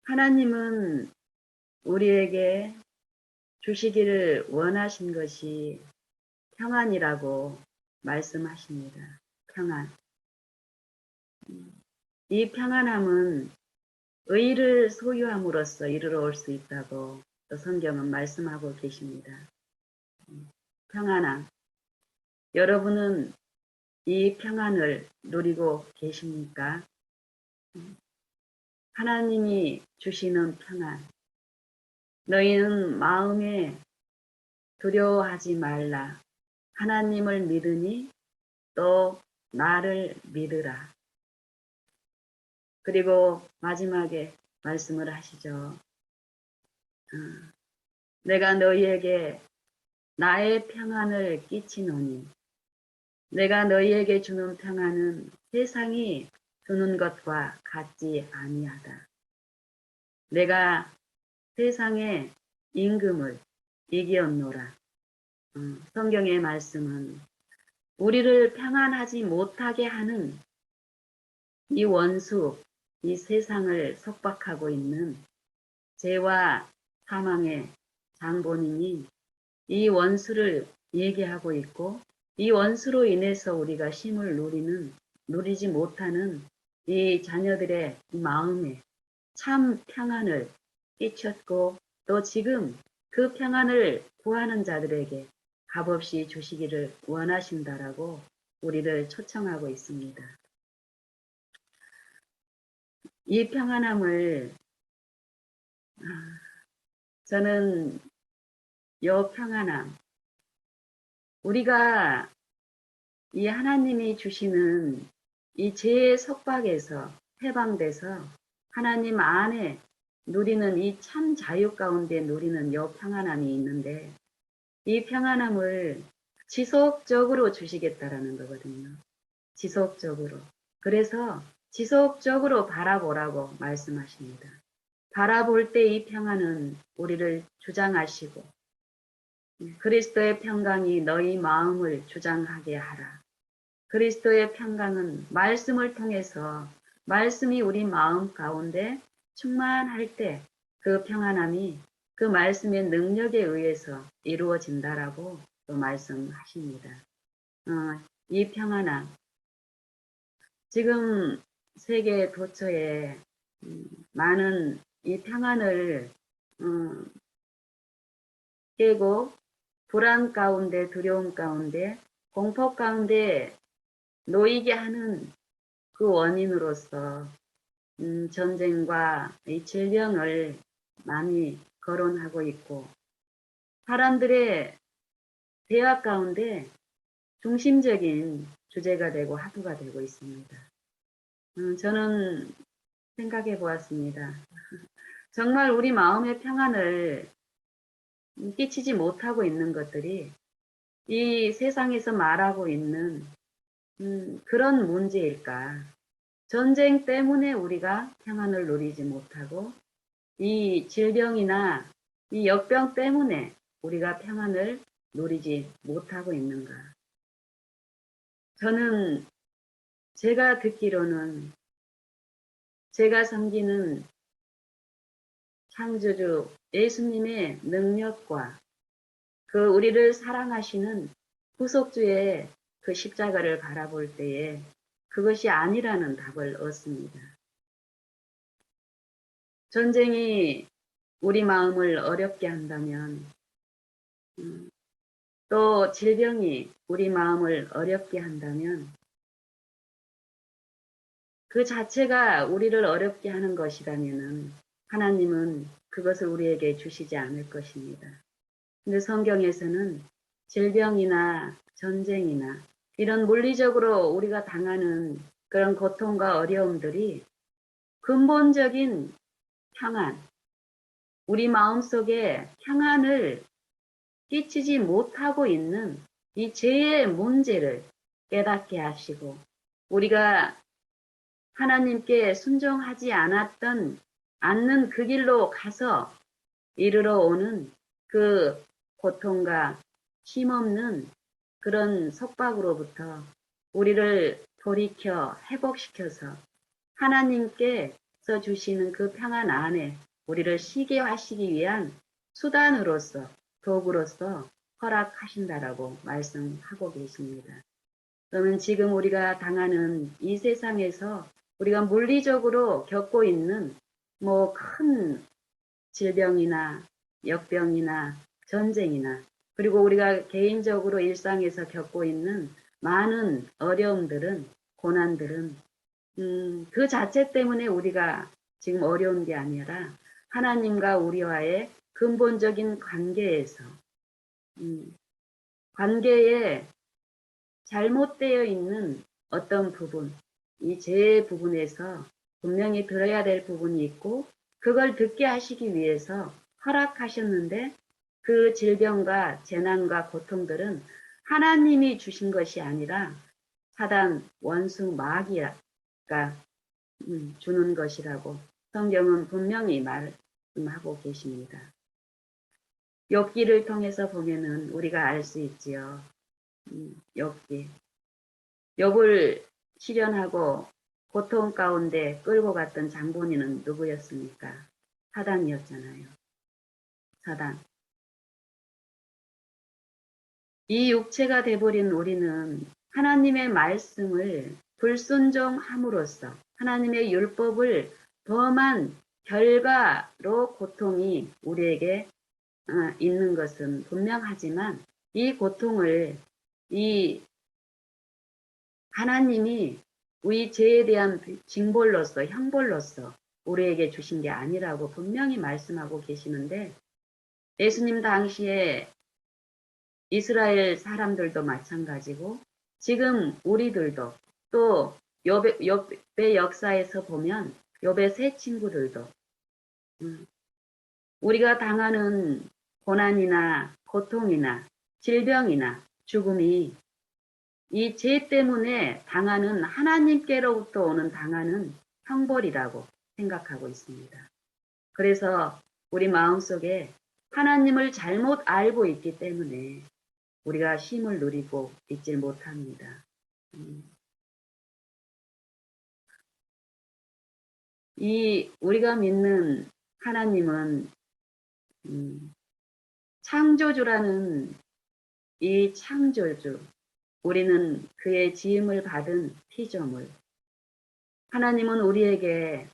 하나님은 우리에게 주시기를 원하신 것이 평안이라고 말씀하십니다. 평안. 이 평안함은 의를 소유함으로써 이르러 올 수 있다고 또 성경은 말씀하고 계십니다. 평안함. 여러분은 이 평안을 누리고 계십니까? 하나님이 주시는 평안. 너희는 마음에 두려워하지 말라. 하나님을 믿으니 또 나를 믿으라. 그리고 마지막에 말씀을 하시죠. 내가 너희에게 나의 평안을 끼치노니 내가 너희에게 주는 평안은 세상이 주는 것과 같지 아니하다. 내가 세상의 임금을 이기었노라. 성경의 말씀은 우리를 평안하지 못하게 하는 이 원수, 이 세상을 속박하고 있는 죄와 사망의 장본인인 이 원수를 얘기하고 있고 이 원수로 인해서 우리가 힘을 누리지 못하는 이 자녀들의 마음에 참 평안을 끼쳤고 또 지금 그 평안을 구하는 자들에게 값없이 주시기를 원하신다라고 우리를 초청하고 있습니다. 이 평안함을 저는 요 평안함 우리가 이 하나님이 주시는 이 죄의 속박에서 해방돼서 하나님 안에 누리는 이 참 자유 가운데 누리는 요 평안함이 있는데 이 평안함을 지속적으로 주시겠다라는 거거든요. 지속적으로. 그래서 지속적으로 바라보라고 말씀하십니다. 바라볼 때 이 평안은 우리를 주장하시고 그리스도의 평강이 너희 마음을 주장하게 하라. 그리스도의 평강은 말씀을 통해서 말씀이 우리 마음 가운데 충만할 때 그 평안함이 그 말씀의 능력에 의해서 이루어진다라고 또 말씀하십니다. 이 평안함. 지금 세계 도처에 많은 이 평안을 깨고 불안 가운데 두려움 가운데 공포 가운데 놓이게 하는 그 원인으로서 전쟁과 이 질병을 많이 거론하고 있고 사람들의 대화 가운데 중심적인 주제가 되고 화두가 되고 있습니다. 저는 생각해 보았습니다. 정말 우리 마음의 평안을 끼치지 못하고 있는 것들이 이 세상에서 말하고 있는 그런 문제일까? 전쟁 때문에 우리가 평안을 누리지 못하고 이 질병이나 이 역병 때문에 우리가 평안을 누리지 못하고 있는가? 저는 제가 듣기로는 제가 섬기는 창조주 예수님의 능력과 그 우리를 사랑하시는 구속주의 그 십자가를 바라볼 때에 그것이 아니라는 답을 얻습니다. 전쟁이 우리 마음을 어렵게 한다면 또 질병이 우리 마음을 어렵게 한다면 그 자체가 우리를 어렵게 하는 것이라면 하나님은 그것을 우리에게 주시지 않을 것입니다. 근데 성경에서는 질병이나 전쟁이나 이런 물리적으로 우리가 당하는 그런 고통과 어려움들이 근본적인 평안, 우리 마음속에 평안을 끼치지 못하고 있는 이 죄의 문제를 깨닫게 하시고 우리가 하나님께 순종하지 않는 그 길로 가서 이르러 오는 그 고통과 힘없는 그런 속박으로부터 우리를 돌이켜 회복시켜서 하나님께 주시는 그 평안 안에 우리를 쉬게 하시기 위한 수단으로서, 도구로서 허락하신다라고 말씀하고 계십니다. 그러면 지금 우리가 당하는 이 세상에서 우리가 물리적으로 겪고 있는 뭐 큰 질병이나 역병이나 전쟁이나 그리고 우리가 개인적으로 일상에서 겪고 있는 많은 어려움들은, 고난들은 그 자체 때문에 우리가 지금 어려운 게 아니라 하나님과 우리와의 근본적인 관계에서 관계에 잘못되어 있는 어떤 부분, 이 죄의 부분에서 분명히 들어야 될 부분이 있고 그걸 듣게 하시기 위해서 허락하셨는데 그 질병과 재난과 고통들은 하나님이 주신 것이 아니라 사단, 원수, 마귀가 주는 것이라고 성경은 분명히 말씀하고 계십니다. 욥기를 통해서 보면은 우리가 알 수 있지요. 욥기. 욥을 실현하고 고통 가운데 끌고 갔던 장본인은 누구였습니까? 사단이었잖아요. 사단. 이 육체가 돼버린 우리는 하나님의 말씀을 불순종함으로써 하나님의 율법을 범한 결과로 고통이 우리에게 있는 것은 분명하지만 이 고통을 이 하나님이 우리 죄에 대한 징벌로서 형벌로서 우리에게 주신 게 아니라고 분명히 말씀하고 계시는데 예수님 당시에 이스라엘 사람들도 마찬가지고 지금 우리들도 또 욥의 역사에서 보면 욥의 세 친구들도 우리가 당하는 고난이나 고통이나 질병이나 죽음이 이 죄 때문에 당하는 하나님께로부터 오는 당하는 형벌이라고 생각하고 있습니다. 그래서 우리 마음속에 하나님을 잘못 알고 있기 때문에 우리가 쉼을 누리고 있질 못합니다. 우리가 믿는 하나님은 창조주라는 이 창조주, 우리는 그의 지음을 받은 피조물. 하나님은 우리에게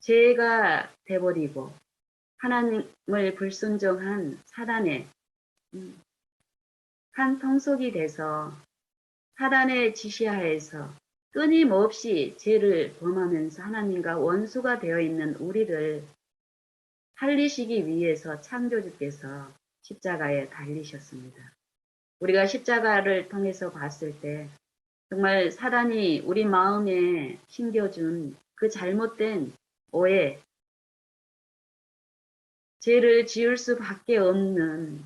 죄가 돼버리고 하나님을 불순종한 사단의 한 통속이 돼서 사단의 지시하에서 끊임없이 죄를 범하면서 하나님과 원수가 되어 있는 우리를 살리시기 위해서 창조주께서 십자가에 달리셨습니다. 우리가 십자가를 통해서 봤을 때 정말 사단이 우리 마음에 심겨준 그 잘못된 오해, 죄를 지을 수밖에 없는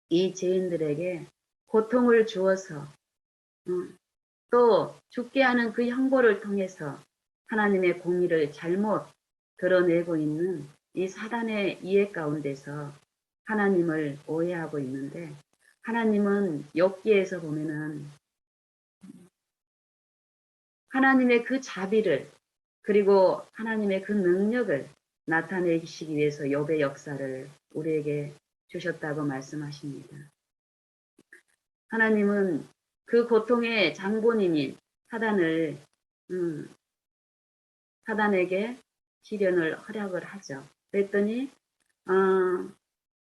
이 죄인들에게 고통을 주어서 또 죽게 하는 그 형벌을 통해서 하나님의 공의를 잘못 드러내고 있는 이 사단의 이해 가운데서 하나님을 오해하고 있는데 하나님은 욥기에서 보면은 하나님의 그 자비를 그리고 하나님의 그 능력을 나타내시기 위해서 욥의 역사를 우리에게 주셨다고 말씀하십니다. 하나님은 그 고통의 장본인인 사단을 사단에게 시련을 허락을 하죠. 그랬더니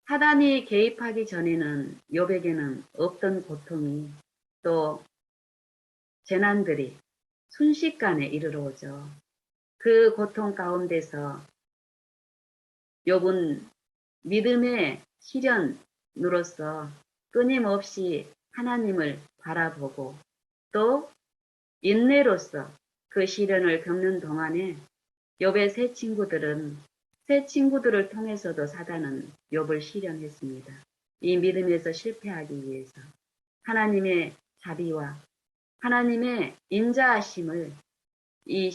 사단이 개입하기 전에는 욥에게는 없던 고통이 또 재난들이 순식간에 이르러 오죠. 그 고통 가운데서 욥은 믿음의 시련으로서 끊임없이 하나님을 바라보고 또 인내로서 그 시련을 겪는 동안에 욥의 세 친구들을 통해서도 사단은 욥을 시련했습니다. 이 믿음에서 실패하기 위해서 하나님의 자비와 하나님의 인자하심을 이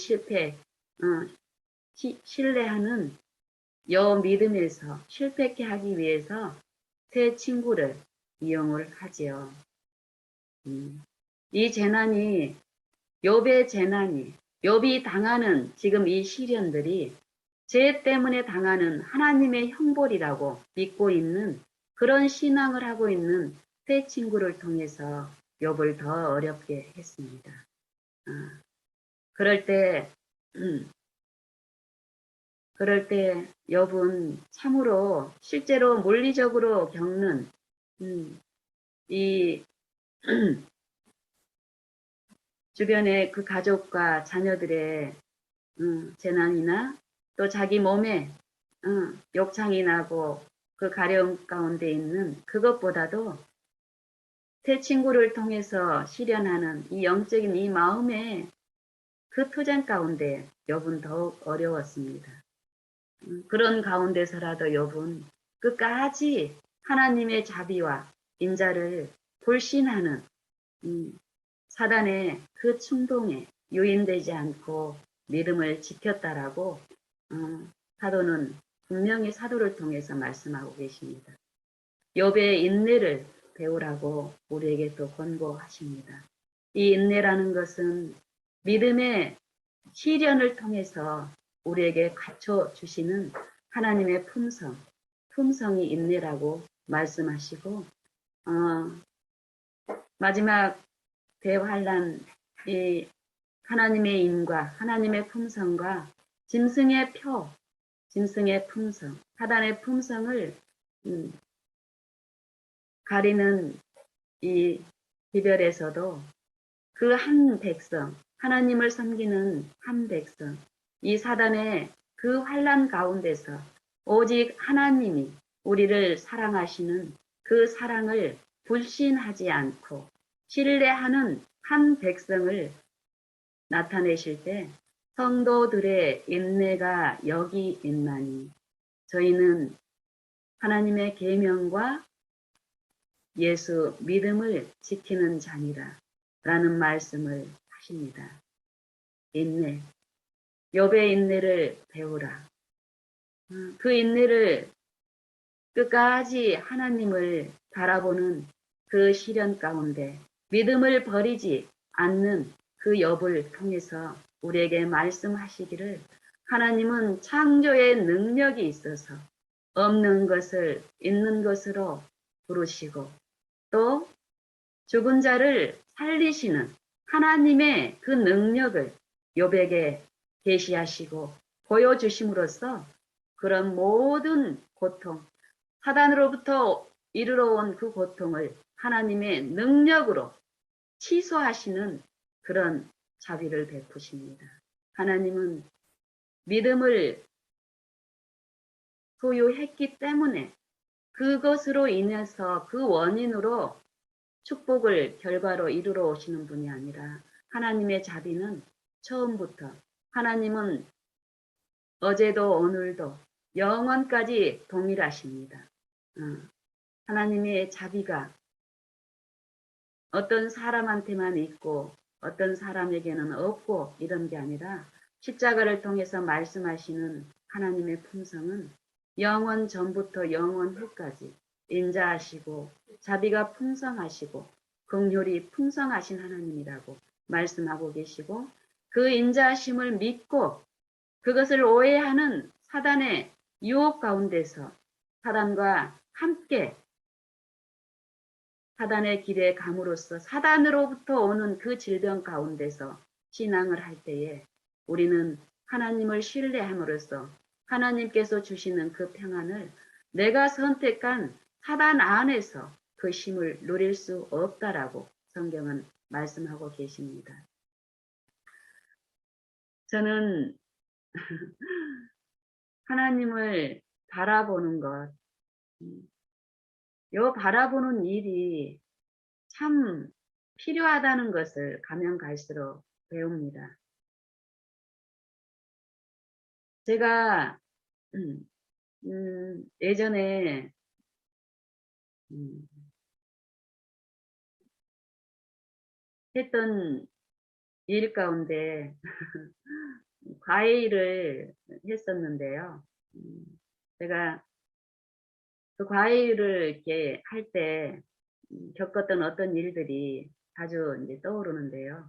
신뢰하는 여 믿음에서 실패케 하기 위해서 세 친구를 이용을 하지요. 이 재난이 욥의 재난이 욥이 당하는 지금 이 시련들이 죄 때문에 당하는 하나님의 형벌이라고 믿고 있는 그런 신앙을 하고 있는 새 친구를 통해서 욥을 더 어렵게 했습니다. 그럴 때 욥은 참으로 실제로 물리적으로 겪는 이 주변의 그 가족과 자녀들의 재난이나 또 자기 몸에 욕창이 나고 그 가려움 가운데 있는 그것보다도 새 친구를 통해서 실현하는 이 영적인 이 마음의 그 투쟁 가운데 욥은 더욱 어려웠습니다. 그런 가운데서라도 욥은 끝까지 하나님의 자비와 인자를 불신하는 사단의 그 충동에 유인되지 않고 믿음을 지켰다라고 사도는 분명히 사도를 통해서 말씀하고 계십니다. 욥의 인내를 배우라고 우리에게 또 권고하십니다. 이 인내라는 것은 믿음의 시련을 통해서 우리에게 갖춰주시는 하나님의 품성이 인내라고 말씀하시고 마지막 대환란 이 하나님의 인과 하나님의 품성과 짐승의 품성, 사단의 품성을 가리는 이 기별에서도 그 한 백성, 하나님을 섬기는 한 백성, 이 사단의 그 환난 가운데서 오직 하나님이 우리를 사랑하시는 그 사랑을 불신하지 않고 신뢰하는 한 백성을 나타내실 때 성도들의 인내가 여기 있나니 저희는 하나님의 계명과 예수 믿음을 지키는 자니라 라는 말씀을 하십니다. 인내, 욥의 인내를 배우라. 그 인내를 끝까지 하나님을 바라보는 그 시련 가운데 믿음을 버리지 않는 그 욥을 통해서 우리에게 말씀하시기를 하나님은 창조의 능력이 있어서 없는 것을 있는 것으로 부르시고 또 죽은 자를 살리시는 하나님의 그 능력을 욥에게 계시하시고 보여주심으로써 그런 모든 고통, 사단으로부터 이르러 온 그 고통을 하나님의 능력으로 취소하시는 그런 자비를 베푸십니다. 하나님은 믿음을 소유했기 때문에 그것으로 인해서 그 원인으로 축복을 결과로 이루러 오시는 분이 아니라 하나님의 자비는 처음부터 하나님은 어제도 오늘도 영원까지 동일하십니다. 하나님의 자비가 어떤 사람한테만 있고 어떤 사람에게는 없고 이런 게 아니라 십자가를 통해서 말씀하시는 하나님의 품성은 영원 전부터 영원 후까지 인자하시고 자비가 풍성하시고 긍휼이 풍성하신 하나님이라고 말씀하고 계시고 그 인자하심을 믿고 그것을 오해하는 사단의 유혹 가운데서 사단과 함께 사단의 길에 감으로써 사단으로부터 오는 그 질병 가운데서 신앙을 할 때에 우리는 하나님을 신뢰함으로써 하나님께서 주시는 그 평안을 내가 선택한 사단 안에서 그 힘을 누릴 수 없다라고 성경은 말씀하고 계십니다. 저는 하나님을 바라보는 것, 요 바라보는 일이 참 필요하다는 것을 가면 갈수록 배웁니다. 제가 예전에 했던 일 가운데 과외를 했었는데요. 제가 그 과외를 이렇게 할 때 겪었던 어떤 일들이 자주 이제 떠오르는데요.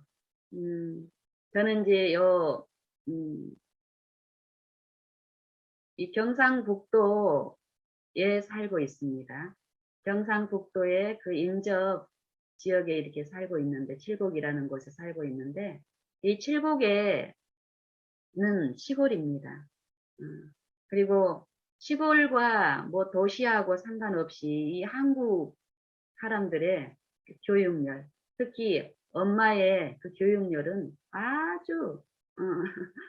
저는 이제 음, 이 경상북도에 살고 있습니다. 경상북도의 그 인접 지역에 이렇게 살고 있는데, 칠곡이라는 곳에 살고 있는데, 이 칠곡에는 시골입니다. 그리고 시골과 뭐 도시하고 상관없이 이 한국 사람들의 그 교육열, 특히 엄마의 그 교육열은 아주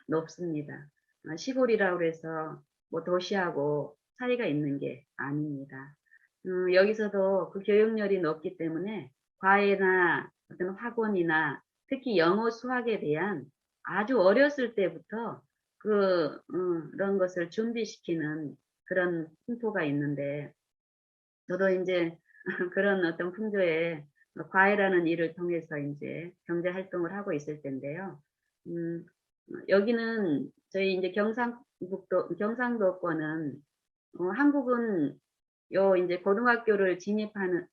높습니다. 시골이라고 해서 뭐 도시하고 차이가 있는 게 아닙니다. 여기서도 그 교육열이 높기 때문에 과외나 어떤 학원이나 특히 영어 수학에 대한 아주 어렸을 때부터 그런 것을 준비시키는 그런 풍토가 있는데, 저도 이제 그런 어떤 풍조에 과외라는 일을 통해서 이제 경제 활동을 하고 있을 텐데요. 음, 여기는 저희 이제 경상도권은 한국은 요 이제 고등학교를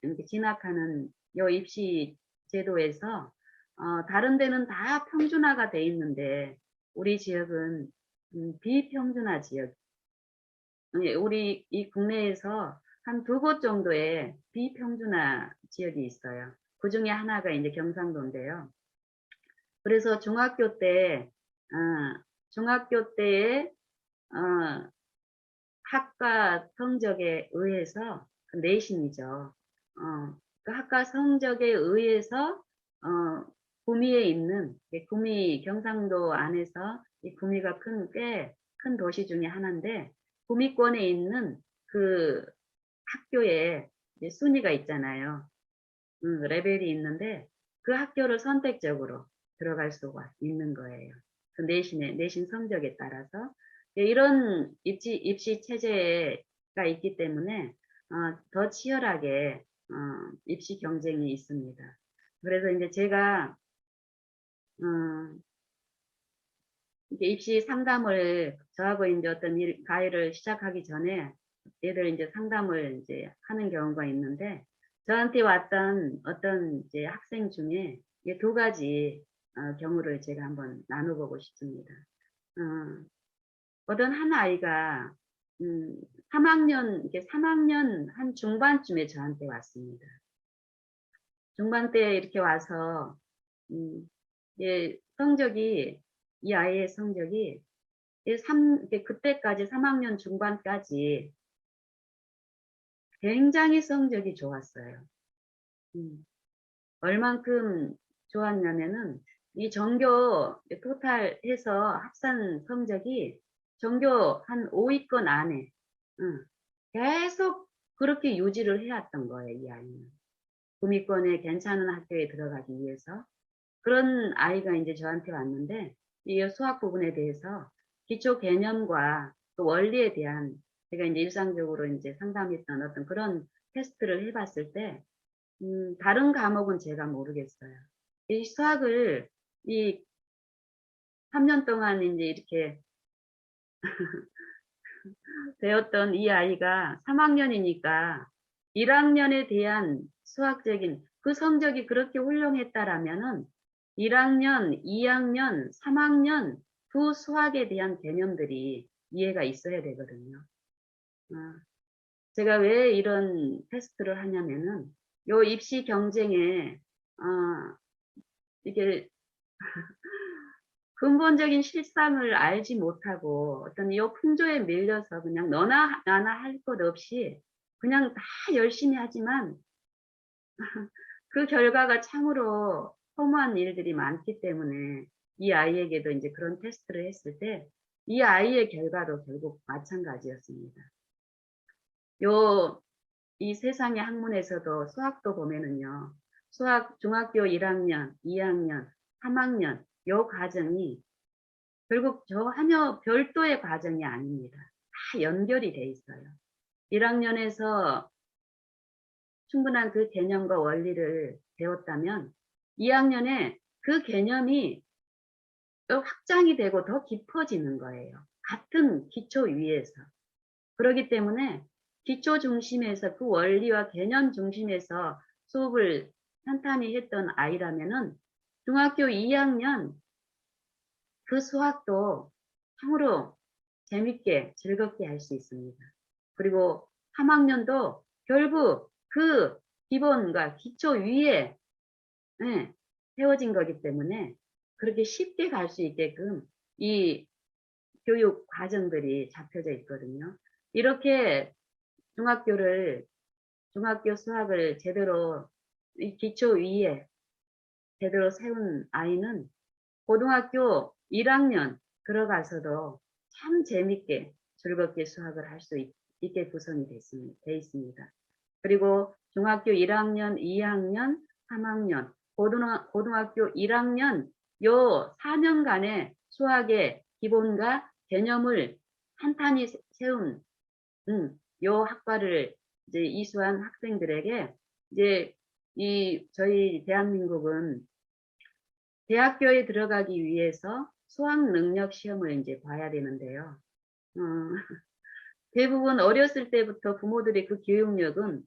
이렇게 진학하는 요 입시 제도에서 다른 데는 다 평준화가 돼 있는데 우리 지역은 비평준화 지역. 우리 이 국내에서 한 두 곳 정도의 비평준화 지역이 있어요. 그 중에 하나가 이제 경상도인데요. 그래서 중학교 때에, 어, 학과 성적에 의해서, 그 내신이죠. 그 학과 성적에 의해서, 구미에 있는, 경상도 안에서 이 구미가 꽤 큰 도시 중에 하나인데, 구미권에 있는 그 학교에 이제 순위가 있잖아요. 레벨이 있는데, 그 학교를 선택적으로 들어갈 수가 있는 거예요. 그 내신 성적에 따라서. 예, 이런 입시 체제가 있기 때문에, 더 치열하게, 입시 경쟁이 있습니다. 그래서 이제 제가, 어, 이제 입시 상담을, 저하고 이제 어떤 과외를 시작하기 전에 애들 이제 상담을 이제 하는 경우가 있는데, 저한테 왔던 어떤 이제 학생 중에 이두 가지 경우를 제가 한번 나눠보고 싶습니다. 어, 어떤 한 아이가 음, 3학년 한 중반쯤에 저한테 왔습니다. 중반 때 이렇게 와서 음, 예, 이 아이의 성적이 그때까지 3학년 중반까지 굉장히 성적이 좋았어요. 음, 얼만큼 좋았냐면은 이 전교 토탈 해서 합산 성적이 전교 한 5위권 안에 계속 그렇게 유지를 해왔던 거예요, 이 아이는. 구미권에 괜찮은 학교에 들어가기 위해서. 그런 아이가 이제 저한테 왔는데, 이 수학 부분에 대해서 기초 개념과 또 원리에 대한, 제가 이제 일상적으로 이제 상담했던 어떤 그런 테스트를 해봤을 때, 다른 과목은 제가 모르겠어요. 이 수학을 이 3년 동안 이제 이렇게 배웠던 이 아이가 3학년이니까 1학년에 대한 수학적인 그 성적이 그렇게 훌륭했다라면은 1학년, 2학년, 3학년 그 수학에 대한 개념들이 이해가 있어야 되거든요. 어, 제가 왜 이런 테스트를 하냐면은 요 입시 경쟁에 이게 근본적인 실상을 알지 못하고 어떤 이 풍조에 밀려서 그냥 너나 나나 할 것 없이 그냥 다 열심히 하지만 그 결과가 참으로 허무한 일들이 많기 때문에 이 아이에게도 이제 그런 테스트를 했을 때 이 아이의 결과도 결국 마찬가지였습니다. 이 세상의 학문에서도 수학도 보면은요, 수학 중학교 1학년, 2학년, 3학년 요 과정이 결국 전혀 별도의 과정이 아닙니다. 다 연결이 돼 있어요. 1학년에서 충분한 그 개념과 원리를 배웠다면 2학년에 그 개념이 확장이 되고 더 깊어지는 거예요. 같은 기초 위에서. 그렇기 때문에 기초 중심에서 그 원리와 개념 중심에서 수업을 탄탄히 했던 아이라면은 중학교 2학년 그 수학도 참으로 재밌게 즐겁게 할 수 있습니다. 그리고 3학년도 결국 그 기본과 기초 위에 예, 세워진 거기 때문에 그렇게 쉽게 갈 수 있게끔 이 교육 과정들이 잡혀져 있거든요. 이렇게 중학교 수학을 제대로 이 기초 위에 제대로 세운 아이는 고등학교 1학년 들어가서도 참 재밌게 즐겁게 수학을 할 수 있게 구성이 돼 있습니다. 그리고 중학교 1학년, 2학년, 3학년, 고등학교 1학년 요 4년간의 수학의 기본과 개념을 탄탄히 세운 요 학과를 이제 이수한 학생들에게 이제 저희 대한민국은 대학교에 들어가기 위해서 수학 능력 시험을 이제 봐야 되는데요. 어, 대부분 어렸을 때부터 부모들의 그 교육열은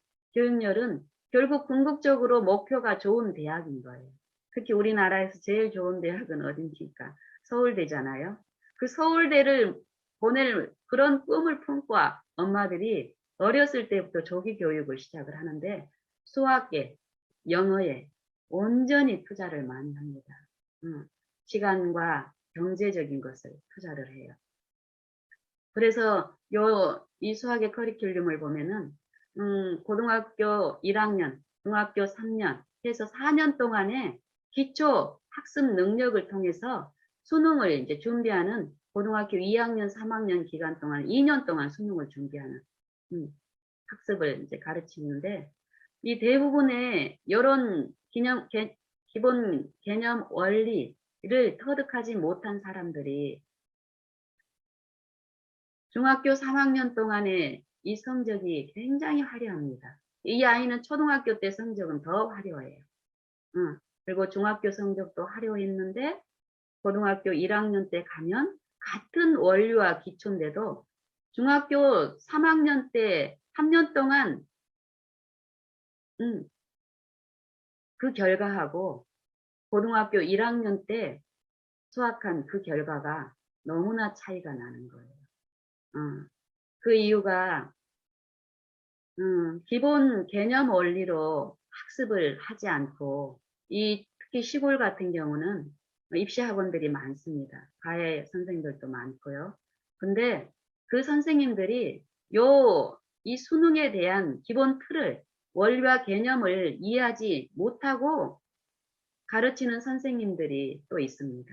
결국 궁극적으로 목표가 좋은 대학인 거예요. 특히 우리나라에서 제일 좋은 대학은 어딘지니까 서울대잖아요. 그 서울대를 보낼 그런 꿈을 품고 엄마들이 어렸을 때부터 조기 교육을 시작을 하는데 수학에, 영어에 온전히 투자를 많이 합니다. 시간과 경제적인 것을 투자를 해요. 그래서 이 수학의 커리큘럼을 보면은 고등학교 1학년, 중학교 3년 해서 4년 동안에 기초 학습 능력을 통해서 수능을 이제 준비하는 고등학교 2학년, 3학년 기간 동안 2년 동안 수능을 준비하는 학습을 이제 가르치는데 이 대부분의 이런 기본 개념 원리를 터득하지 못한 사람들이 중학교 3학년 동안에 이 성적이 굉장히 화려합니다. 이 아이는 초등학교 때 성적은 더 화려해요. 그리고 중학교 성적도 화려했는데 고등학교 1학년 때 가면 같은 원리와 기초인데도 중학교 3학년 때 3년 동안 그 결과하고 고등학교 1학년 때 수학한 그 결과가 너무나 차이가 나는 거예요. 그 이유가 기본 개념 원리로 학습을 하지 않고 특히 시골 같은 경우는 입시 학원들이 많습니다. 과외 선생님들도 많고요. 근데 그 선생님들이 이 수능에 대한 기본 틀을 원리와 개념을 이해하지 못하고 가르치는 선생님들이 또 있습니다.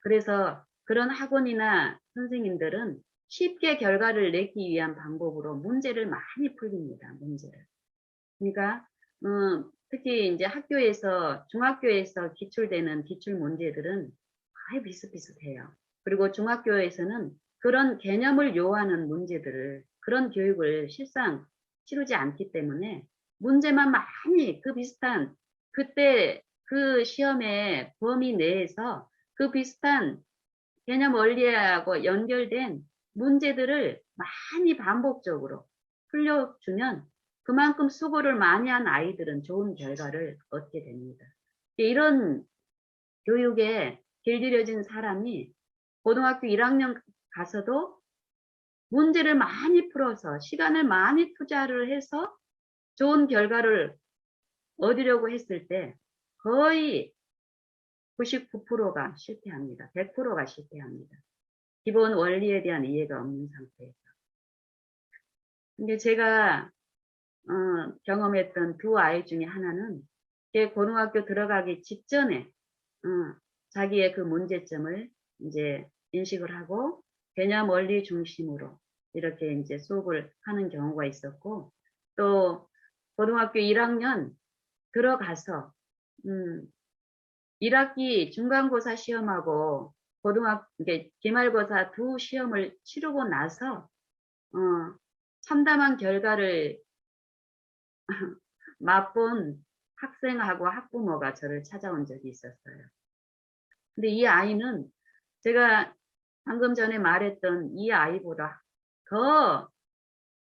그래서 그런 학원이나 선생님들은 쉽게 결과를 내기 위한 방법으로 문제를 많이 풀립니다. 문제를. 그러니까 특히 이제 중학교에서 기출되는 기출 문제들은 거의 비슷비슷해요. 그리고 중학교에서는 그런 개념을 요하는 문제들을 그런 교육을 실상 치르지 않기 때문에 문제만 많이 그 비슷한 그때 그 시험의 범위 내에서 그 비슷한 개념 원리하고 연결된 문제들을 많이 반복적으로 풀려주면 그만큼 수고를 많이 한 아이들은 좋은 결과를 얻게 됩니다. 이런 교육에 길들여진 사람이 고등학교 1학년 가서도 문제를 많이 풀어서 시간을 많이 투자를 해서 좋은 결과를 얻으려고 했을 때 거의 99%가 실패합니다. 100%가 실패합니다. 기본 원리에 대한 이해가 없는 상태에서. 근데 제가 경험했던 두 아이 중에 하나는 고등학교 들어가기 직전에 자기의 그 문제점을 이제 인식을 하고 개념 원리 중심으로 이렇게 이제 수업을 하는 경우가 있었고 또 고등학교 1학년 들어가서 1학기 중간고사 시험하고 기말고사 두 시험을 치르고 나서 참담한 결과를 맛본 학생하고 학부모가 저를 찾아온 적이 있었어요. 근데 이 아이는 제가 방금 전에 말했던 이 아이보다 더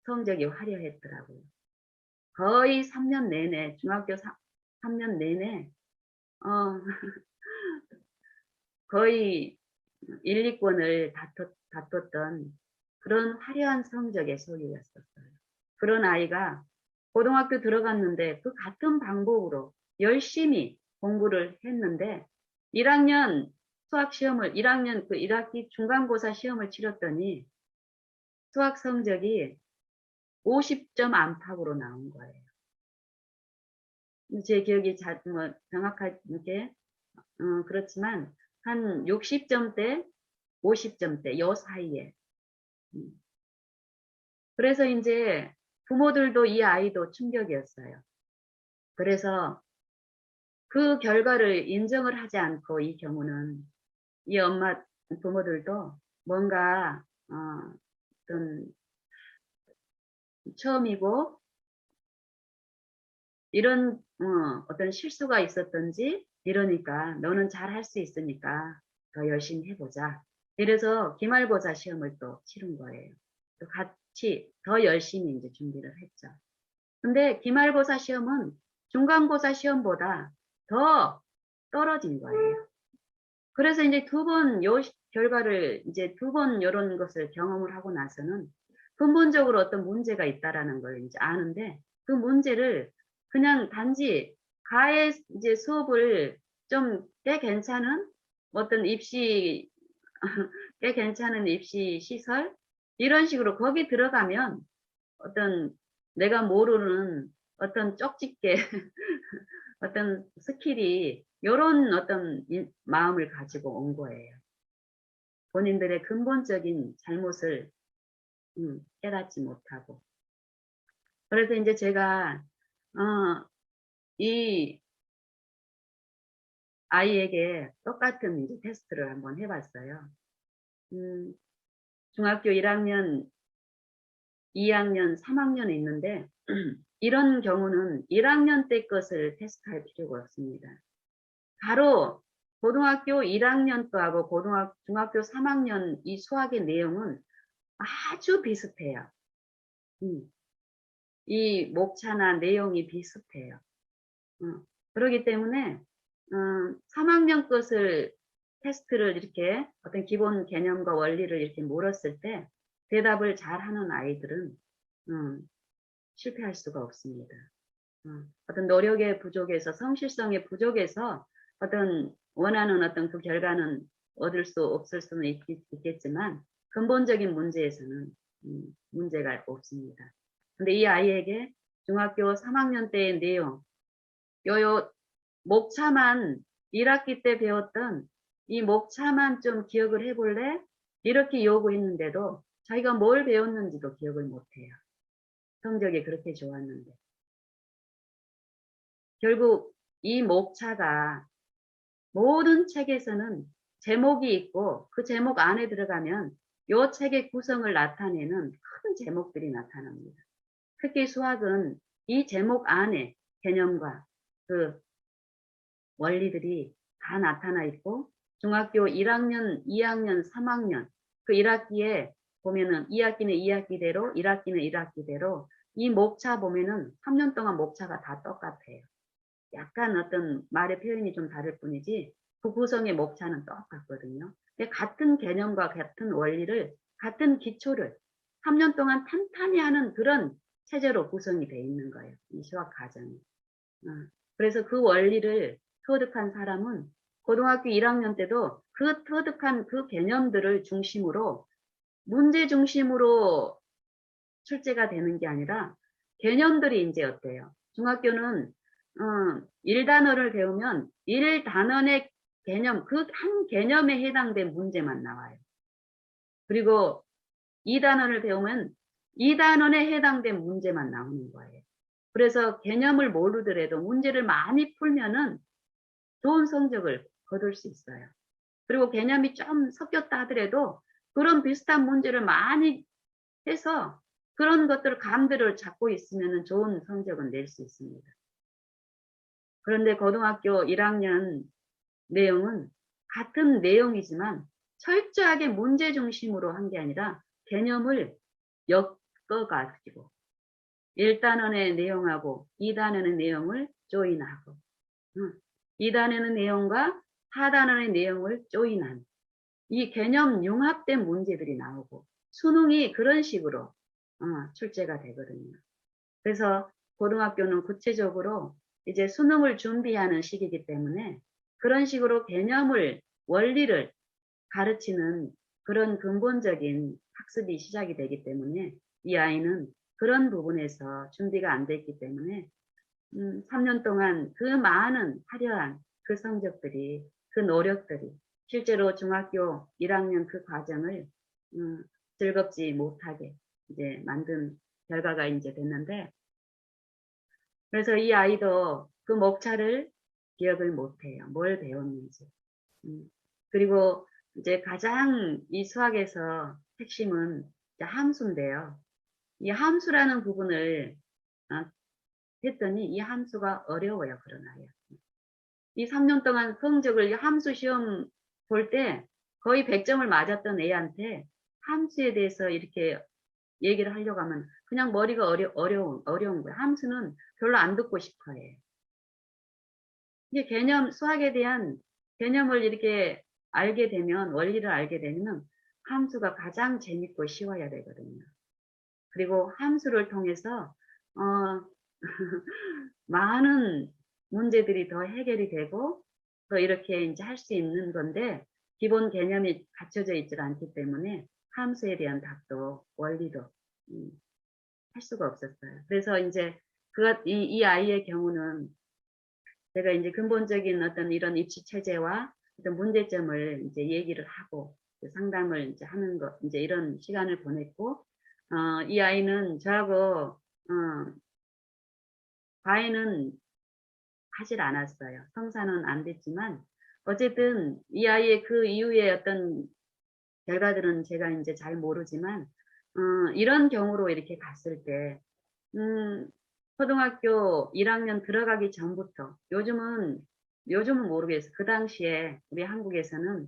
성적이 화려했더라고요. 거의 3년 내내, 중학교 3년 내내, 거의 1, 2권을 다퉜던 그런 화려한 성적의 소유였었어요. 그런 아이가 고등학교 들어갔는데 그 같은 방법으로 열심히 공부를 했는데 1학년 수학 시험을 1학년 그 1학기 중간고사 시험을 치렀더니 수학 성적이 50점 안팎으로 나온 거예요. 제 기억이 정확하게 그렇지만 한 60점대, 50점대 요 사이에. 그래서 이제 부모들도 이 아이도 충격이었어요. 그래서 그 결과를 인정을 하지 않고 이 경우는 이 엄마 부모들도 뭔가 어떤 처음이고 이런 어떤 실수가 있었던지 이러니까 너는 잘 할 수 있으니까 더 열심히 해보자. 이래서 기말고사 시험을 또 치른 거예요. 또 같이 더 열심히 이제 준비를 했죠. 근데 기말고사 시험은 중간고사 시험보다 더 떨어진 거예요. 그래서 이제 두 번 요 결과를 이제 두 번 이런 것을 경험을 하고 나서는 근본적으로 어떤 문제가 있다라는 걸 이제 아는데 그 문제를 그냥 단지 가해 이제 수업을 좀 꽤 괜찮은 어떤 입시 꽤 괜찮은 입시 시설 이런 식으로 거기 들어가면 어떤 내가 모르는 어떤 쪽집게 어떤 스킬이 요런 어떤 마음을 가지고 온 거예요. 본인들의 근본적인 잘못을 깨닫지 못하고. 그래서 이제 제가 이 아이에게 똑같은 이제 테스트를 한번 해봤어요. 중학교 1학년, 2학년, 3학년에 있는데 이런 경우는 1학년 때 것을 테스트할 필요가 없습니다. 바로 고등학교 1학년 거하고 중학교 3학년 이 수학의 내용은 아주 비슷해요. 이 목차나 내용이 비슷해요. 그렇기 때문에 3학년 것을 테스트를 이렇게 어떤 기본 개념과 원리를 이렇게 물었을 때 대답을 잘하는 아이들은 실패할 수가 없습니다. 어떤 노력의 부족에서 성실성의 부족에서 어떤 원하는 어떤 그 결과는 얻을 수 없을 수는 있겠지만 근본적인 문제에서는 문제가 없습니다. 근데 이 아이에게 중학교 3학년 때의 내용, 요 목차만 1학기 때 배웠던 이 목차만 좀 기억을 해볼래? 이렇게 요구했는데도 자기가 뭘 배웠는지도 기억을 못해요. 성적이 그렇게 좋았는데. 결국 이 목차가 모든 책에서는 제목이 있고 그 제목 안에 들어가면 이 책의 구성을 나타내는 큰 제목들이 나타납니다. 특히 수학은 이 제목 안에 개념과 그 원리들이 다 나타나 있고 중학교 1학년, 2학년, 3학년 그 1학기에 보면은 2학기는 2학기대로 1학기는 1학기대로 이 목차 보면은 3년 동안 목차가 다 똑같아요. 약간 어떤 말의 표현이 좀 다를 뿐이지 그 구성의 목차는 똑같거든요. 근데 같은 개념과 같은 원리를 같은 기초를 3년 동안 탄탄히 하는 그런 체제로 구성이 되어 있는 거예요. 이 수학 과정이. 그래서 그 원리를 터득한 사람은 고등학교 1학년 때도 그 터득한 그 개념들을 중심으로 문제 중심으로 출제가 되는 게 아니라 개념들이 이제 어때요? 중학교는 1단원을 배우면 1단원의 개념, 그 한 개념에 해당된 문제만 나와요. 그리고 2단원을 배우면 2단원에 해당된 문제만 나오는 거예요. 그래서 개념을 모르더라도 문제를 많이 풀면은 좋은 성적을 거둘 수 있어요. 그리고 개념이 좀 섞였다 하더라도 그런 비슷한 문제를 많이 해서 그런 것들 감들을 잡고 있으면 좋은 성적은 낼 수 있습니다. 그런데 고등학교 1학년 내용은 같은 내용이지만 철저하게 문제 중심으로 한 게 아니라 개념을 엮어가지고 1단원의 내용하고 2단원의 내용을 조인하고 2단원의 내용과 4단원의 내용을 조인한 이 개념 융합된 문제들이 나오고 수능이 그런 식으로 출제가 되거든요. 그래서 고등학교는 구체적으로 이제 수능을 준비하는 시기이기 때문에 그런 식으로 개념을 원리를 가르치는 그런 근본적인 학습이 시작이 되기 때문에 이 아이는 그런 부분에서 준비가 안 됐기 때문에 3년 동안 그 많은 화려한 그 성적들이 그 노력들이 실제로 중학교 1학년 그 과정을 즐겁지 못하게 이제 만든 결과가 이제 됐는데 그래서 이 아이도 그 목차를 기억을 못해요. 뭘 배웠는지. 그리고 이제 가장 이 수학에서 핵심은 이제 함수인데요. 이 함수라는 부분을 어, 했더니 이 함수가 어려워요. 그런 아이야. 이 3년 동안 성적을 함수 시험 볼 때 거의 100점을 맞았던 애한테 함수에 대해서 이렇게 얘기를 하려고 하면 그냥 머리가 어려운 거야. 함수는 별로 안 듣고 싶어 해. 이게 수학에 대한 개념을 이렇게 알게 되면, 원리를 알게 되면 함수가 가장 재밌고 쉬워야 되거든요. 그리고 함수를 통해서, 많은 문제들이 더 해결이 되고, 또 이렇게 이제 할 수 있는 건데, 기본 개념이 갖춰져 있지 않기 때문에 함수에 대한 답도, 원리도, 할 수가 없었어요. 그래서 이제 이 아이의 경우는 제가 이제 근본적인 어떤 이런 입시 체제와 어떤 문제점을 이제 얘기를 하고 상담을 이제 하는 것, 이제 이런 시간을 보냈고, 이 아이는 저하고, 과외는 하질 않았어요. 성사는 안 됐지만, 어쨌든 이 아이의 그 이후에 어떤 결과들은 제가 이제 잘 모르지만, 이런 경우로 이렇게 갔을 때, 음, 초등학교 1학년 들어가기 전부터, 요즘은 모르겠어요. 그 당시에 우리 한국에서는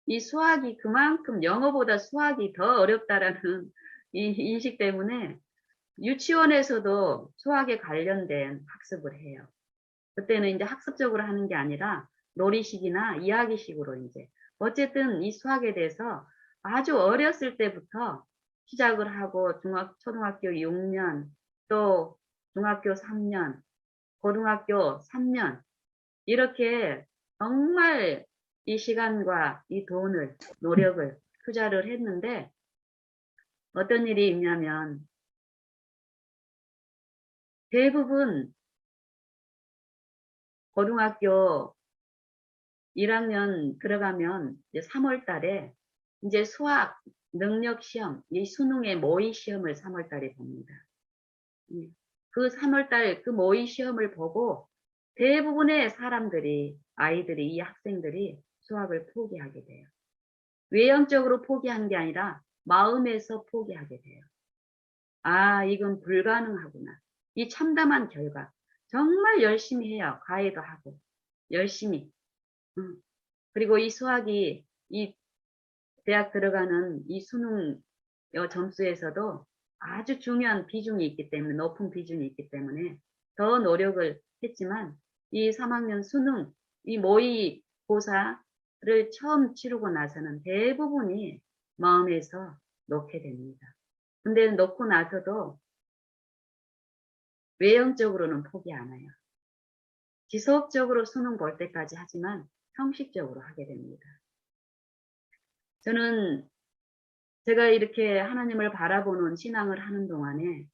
이 수학이 그만큼 영어보다 수학이 더 어렵다라는 이 인식 때문에 유치원에서도 수학에 관련된 학습을 해요. 그때는 이제 학습적으로 하는 게 아니라 놀이식이나 이야기식으로 이제 어쨌든 이 수학에 대해서 아주 어렸을 때부터 시작을 하고 초등학교 6년 또 중학교 3년 고등학교 3년 이렇게 정말 이 시간과 이 돈을 노력을 투자를 했는데 어떤 일이 있냐면 대부분 고등학교 1학년 들어가면 이제 3월 달에 이제 수학 능력 시험, 이 수능의 모의 시험을 3월 달에 봅니다. 그 3월 달 그 모의 시험을 보고 대부분의 아이들이, 이 학생들이 수학을 포기하게 돼요. 외형적으로 포기한 게 아니라 마음에서 포기하게 돼요. 아, 이건 불가능하구나. 이 참담한 결과. 정말 열심히 해요. 과외도 하고. 열심히. 그리고 이 수학이 이 대학 들어가는 이 수능 점수에서도 아주 중요한 비중이 있기 때문에, 높은 비중이 있기 때문에 더 노력을 했지만 이 3학년 수능, 이 모의고사를 처음 치르고 나서는 대부분이 마음에서 놓게 됩니다. 근데 놓고 나서도 외형적으로는 포기 안 해요. 지속적으로 수능 볼 때까지 하지만 형식적으로 하게 됩니다. 저는 제가 이렇게 하나님을 바라보는 신앙을 하는 동안에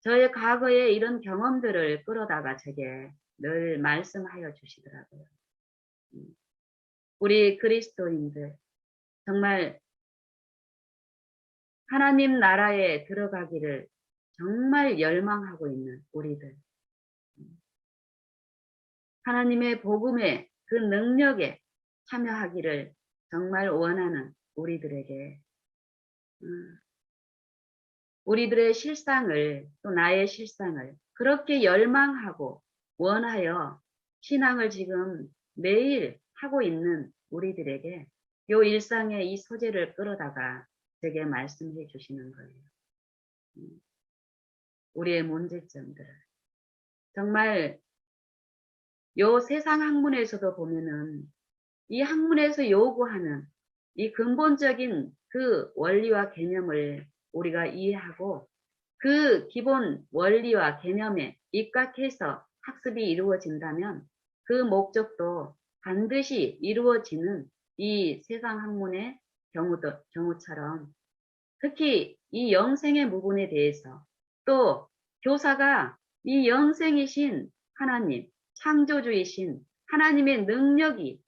저의 과거에 이런 경험들을 끌어다가 제게 늘 말씀하여 주시더라고요. 우리 그리스도인들 정말 하나님 나라에 들어가기를 정말 열망하고 있는 우리들, 하나님의 복음의 그 능력에 참여하기를 정말 원하는 우리들에게 우리들의 실상을 또 나의 실상을 그렇게 열망하고 원하여 신앙을 지금 매일 하고 있는 우리들에게 요 일상의 이 소재를 끌어다가 제게 말씀해 주시는 거예요. 우리의 문제점들을. 정말 요 세상 학문에서도 보면은 이 학문에서 요구하는 이 근본적인 그 원리와 개념을 우리가 이해하고 그 기본 원리와 개념에 입각해서 학습이 이루어진다면 그 목적도 반드시 이루어지는 이 세상 학문의 경우처럼 특히 이 영생의 부분에 대해서 또 교사가 이 영생이신 하나님, 창조주이신 하나님의 능력이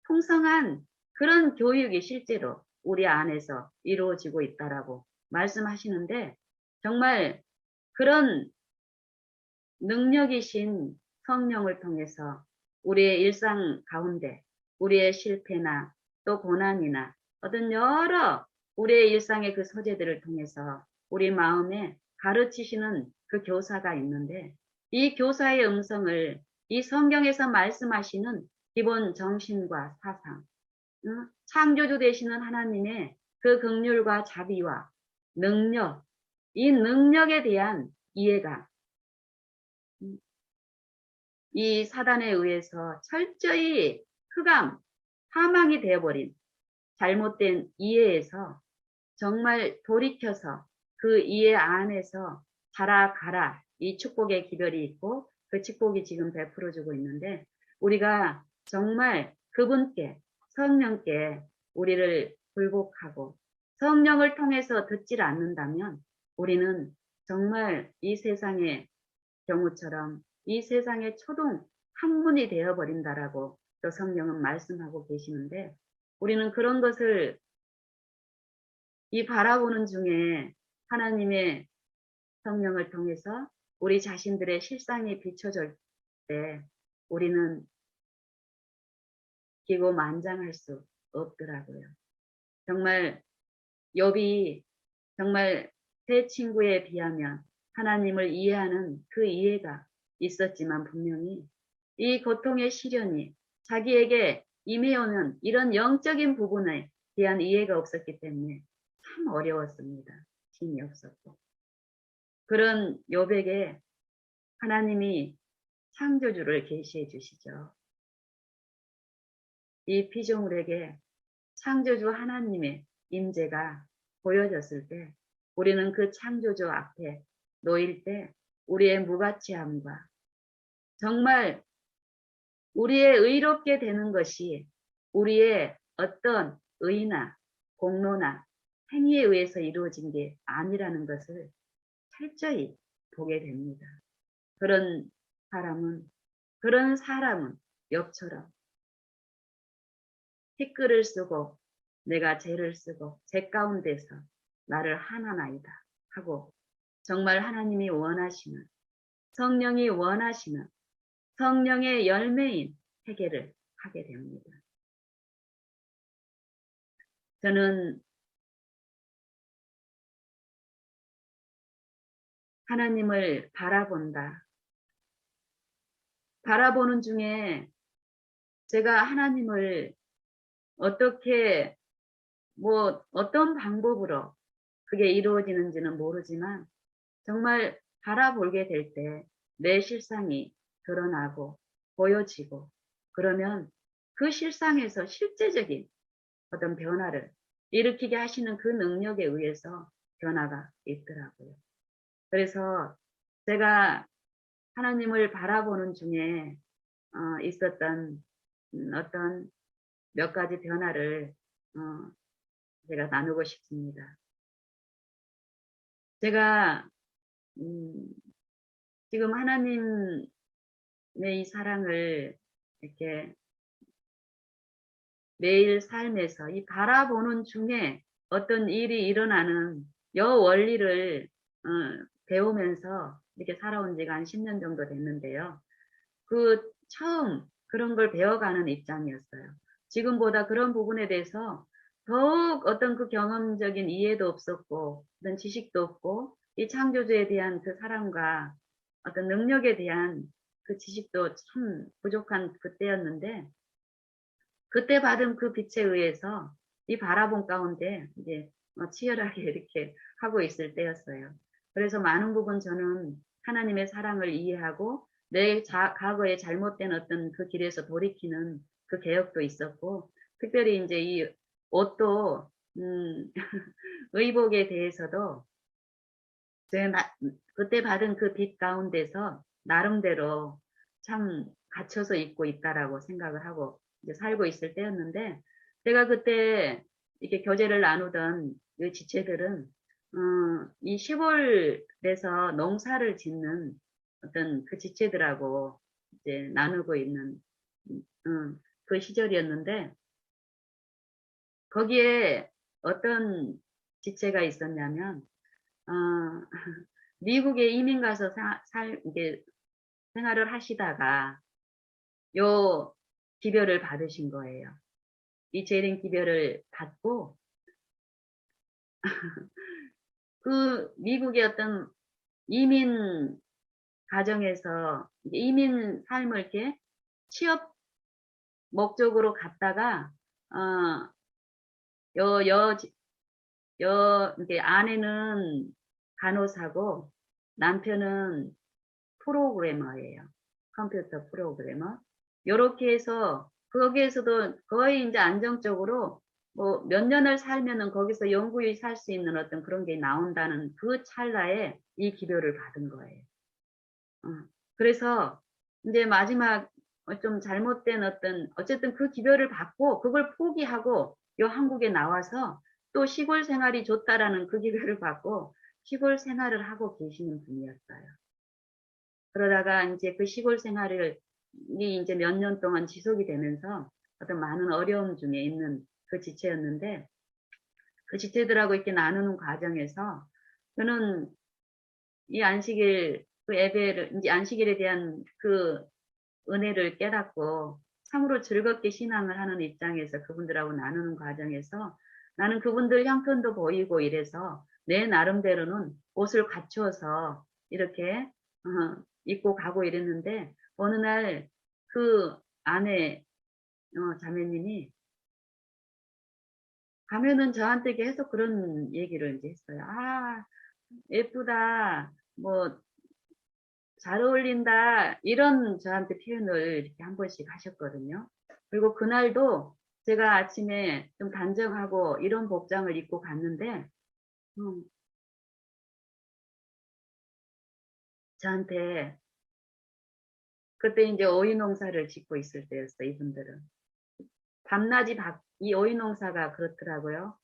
풍성한 그런 교육이 실제로 우리 안에서 이루어지고 있다라고 말씀하시는데 정말 그런 능력이신 성령을 통해서 우리의 일상 가운데 우리의 실패나 또 고난이나 어떤 여러 우리의 일상의 그 소재들을 통해서 우리 마음에 가르치시는 그 교사가 있는데 이 교사의 음성을 이 성경에서 말씀하시는 기본 정신과 사상, 창조주 되시는 하나님의 그 긍휼과 자비와 능력, 이 능력에 대한 이해가 이 사단에 의해서 철저히 흑암, 사망이 되어버린 잘못된 이해에서 정말 돌이켜서 그 이해 안에서 자라가라 이 축복의 기별이 있고 그 축복이 지금 베풀어주고 있는데 우리가 정말 그분께 성령께 우리를 굴복하고 성령을 통해서 듣질 않는다면 우리는 정말 이 세상의 경우처럼 이 세상의 초동 학문이 되어버린다라고 또 성령은 말씀하고 계시는데 우리는 그런 것을 이 바라보는 중에 하나님의 성령을 통해서 우리 자신들의 실상이 비춰질 때 우리는 기고만장할 수 없더라고요. 정말 욥이 정말 세 친구에 비하면 하나님을 이해하는 그 이해가 있었지만 분명히 이 고통의 시련이 자기에게 임해오는 이런 영적인 부분에 대한 이해가 없었기 때문에 참 어려웠습니다. 힘이 없었고 그런 욥에게 하나님이 창조주를 계시해 주시죠. 이 피조물에게 창조주 하나님의 임재가 보여졌을 때 우리는 그 창조주 앞에 놓일 때 우리의 무가치함과 정말 우리의 의롭게 되는 것이 우리의 어떤 의나 공로나 행위에 의해서 이루어진 게 아니라는 것을 철저히 보게 됩니다. 그런 사람은 욥처럼 티끌을 쓰고 내가 죄를 쓰고 죄 가운데서 나를 하나나이다 하고 정말 하나님이 원하시는 성령이 원하시는 성령의 열매인 회개를 하게 됩니다. 저는 하나님을 바라보는 중에 제가 하나님을 어떻게 어떤 방법으로 그게 이루어지는지는 모르지만 정말 바라보게 될 때 내 실상이 드러나고 보여지고 그러면 그 실상에서 실제적인 어떤 변화를 일으키게 하시는 그 능력에 의해서 변화가 있더라고요. 그래서 제가 하나님을 바라보는 중에 있었던 어떤 몇 가지 변화를 제가 나누고 싶습니다. 제가 지금 하나님의 이 사랑을 이렇게 매일 삶에서 이 바라보는 중에 어떤 일이 일어나는 원리를 배우면서 이렇게 살아온 지가 한 10년 정도 됐는데요. 처음 그런 걸 배워가는 입장이었어요. 지금보다 그런 부분에 대해서 더욱 어떤 그 경험적인 이해도 없었고, 어떤 지식도 없고, 이 창조주에 대한 그 사랑과 어떤 능력에 대한 그 지식도 참 부족한 그때였는데, 그때 받은 그 빛에 의해서 이 바라본 가운데 이제 치열하게 이렇게 하고 있을 때였어요. 그래서 많은 부분 저는 하나님의 사랑을 이해하고 내 과거에 잘못된 어떤 그 길에서 돌이키는 그 개혁도 있었고, 특별히 이제 이 옷도, 의복에 대해서도 그때 받은 그 빛 가운데서 나름대로 참 갇혀서 입고 있다라고 생각을 하고 이제 살고 있을 때였는데, 제가 그때 이렇게 교제를 나누던 이 지체들은 이 시골에서 농사를 짓는 어떤 그 지체들하고 이제 나누고 있는 그 시절이었는데, 거기에 어떤 지체가 있었냐면 어, 미국에 이민 가서 이게 생활을 하시다가 요 기별을 받으신 거예요. 이 재림 기별을 받고 그 미국의 어떤 이민 가정에서 이민 삶을 이렇게 취업 목적으로 갔다가 어, 여, 여, 이게 아내는 간호사고 남편은 프로그래머예요. 컴퓨터 프로그래머. 요렇게 해서 거기에서도 거의 이제 안정적으로 뭐 몇 년을 살면은 거기서 영구히 살 수 있는 어떤 그런 게 나온다는 그 찰나에 이 기별을 받은 거예요. 어. 그래서 이제 마지막 좀 잘못된 어떤 어쨌든 그 기별을 받고 그걸 포기하고 요 한국에 나와서 또 시골 생활이 좋다라는 그 기별을 받고 시골 생활을 하고 계시는 분이었어요. 그러다가 이제 그 시골 생활을 이 이제 몇 년 동안 지속이 되면서 어떤 많은 어려움 중에 있는 그 지체였는데, 그 지체들하고 이렇게 나누는 과정에서 저는 이 안식일 그 예배를 이제 안식일에 대한 그 은혜를 깨닫고 참으로 즐겁게 신앙을 하는 입장에서 그분들하고 나누는 과정에서 나는 그분들 형편도 보이고 이래서 내 나름대로는 옷을 갖추어서 이렇게 입고 가고 이랬는데, 어느 날 그 아내 자매님이 가면은 저한테 계속 그런 얘기를 이제 했어요. 아, 예쁘다. 뭐 잘 어울린다. 이런 저한테 표현을 이렇게 한 번씩 하셨거든요. 그리고 그날도 제가 아침에 좀 단정하고 이런 복장을 입고 갔는데, 음, 저한테 그때 이제 오이 농사를 짓고 있을 때였어, 이분들은. 밤낮이 이 오이 농사가 그렇더라고요.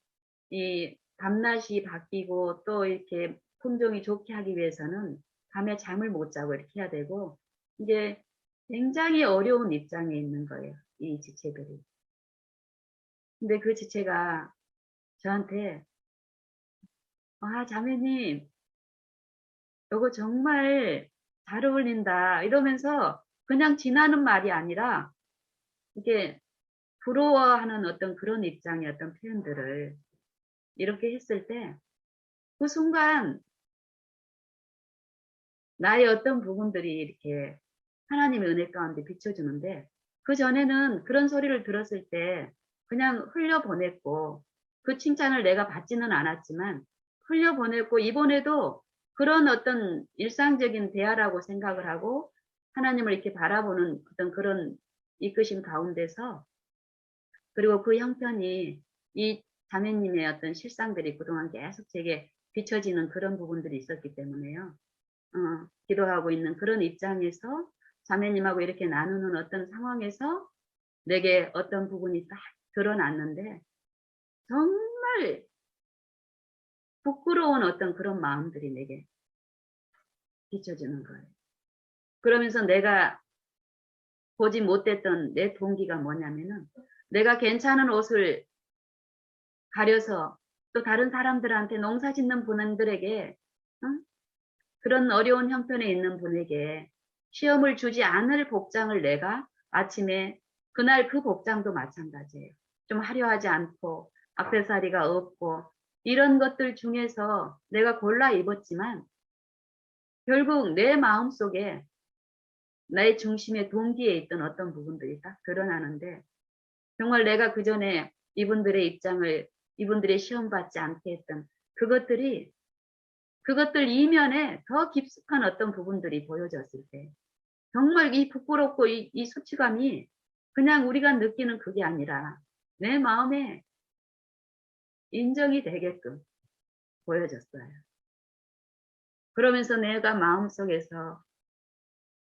이 밤낮이 바뀌고 또 이렇게 품종이 좋게 하기 위해서는 밤에 잠을 못 자고 이렇게 해야 되고, 이제 굉장히 어려운 입장에 있는 거예요, 이 지체들이. 근데 그 지체가 저한테, 아, 자매님, 이거 정말 잘 어울린다. 이러면서 그냥 지나는 말이 아니라 이게 부러워하는 어떤 그런 입장의 어떤 표현들을 이렇게 했을 때, 그 순간 나의 어떤 부분들이 이렇게 하나님의 은혜 가운데 비춰주는데, 그 전에는 그런 소리를 들었을 때 그냥 흘려보냈고 그 칭찬을 내가 받지는 않았지만 흘려보냈고, 이번에도 그런 어떤 일상적인 대화라고 생각을 하고 하나님을 이렇게 바라보는 어떤 그런 이끄심 가운데서, 그리고 그 형편이 이 자매님의 어떤 실상들이 그동안 계속 제게 비춰지는 그런 부분들이 있었기 때문에요. 기도하고 있는 그런 입장에서 자매님하고 이렇게 나누는 어떤 상황에서 내게 어떤 부분이 딱 드러났는데, 정말 부끄러운 어떤 그런 마음들이 내게 비춰지는 거예요. 그러면서 내가 보지 못했던 내 동기가 뭐냐면은, 내가 괜찮은 옷을 가려서 또 다른 사람들한테 농사 짓는 분들에게 그런 어려운 형편에 있는 분에게 시험을 주지 않을 복장을 내가 아침에, 그날 그 복장도 마찬가지예요. 좀 화려하지 않고 액세서리가 없고 이런 것들 중에서 내가 골라 입었지만 결국 내 마음속에 나의 중심의 동기에 있던 어떤 부분들이 딱 드러나는데, 정말 내가 그 전에 이분들의 입장을, 이분들의 시험 받지 않게 했던 그것들이, 그것들 이면에 더 깊숙한 어떤 부분들이 보여졌을 때 정말 이 부끄럽고 이 수치감이 그냥 우리가 느끼는 그게 아니라 내 마음에 인정이 되게끔 보여졌어요. 그러면서 내가 마음속에서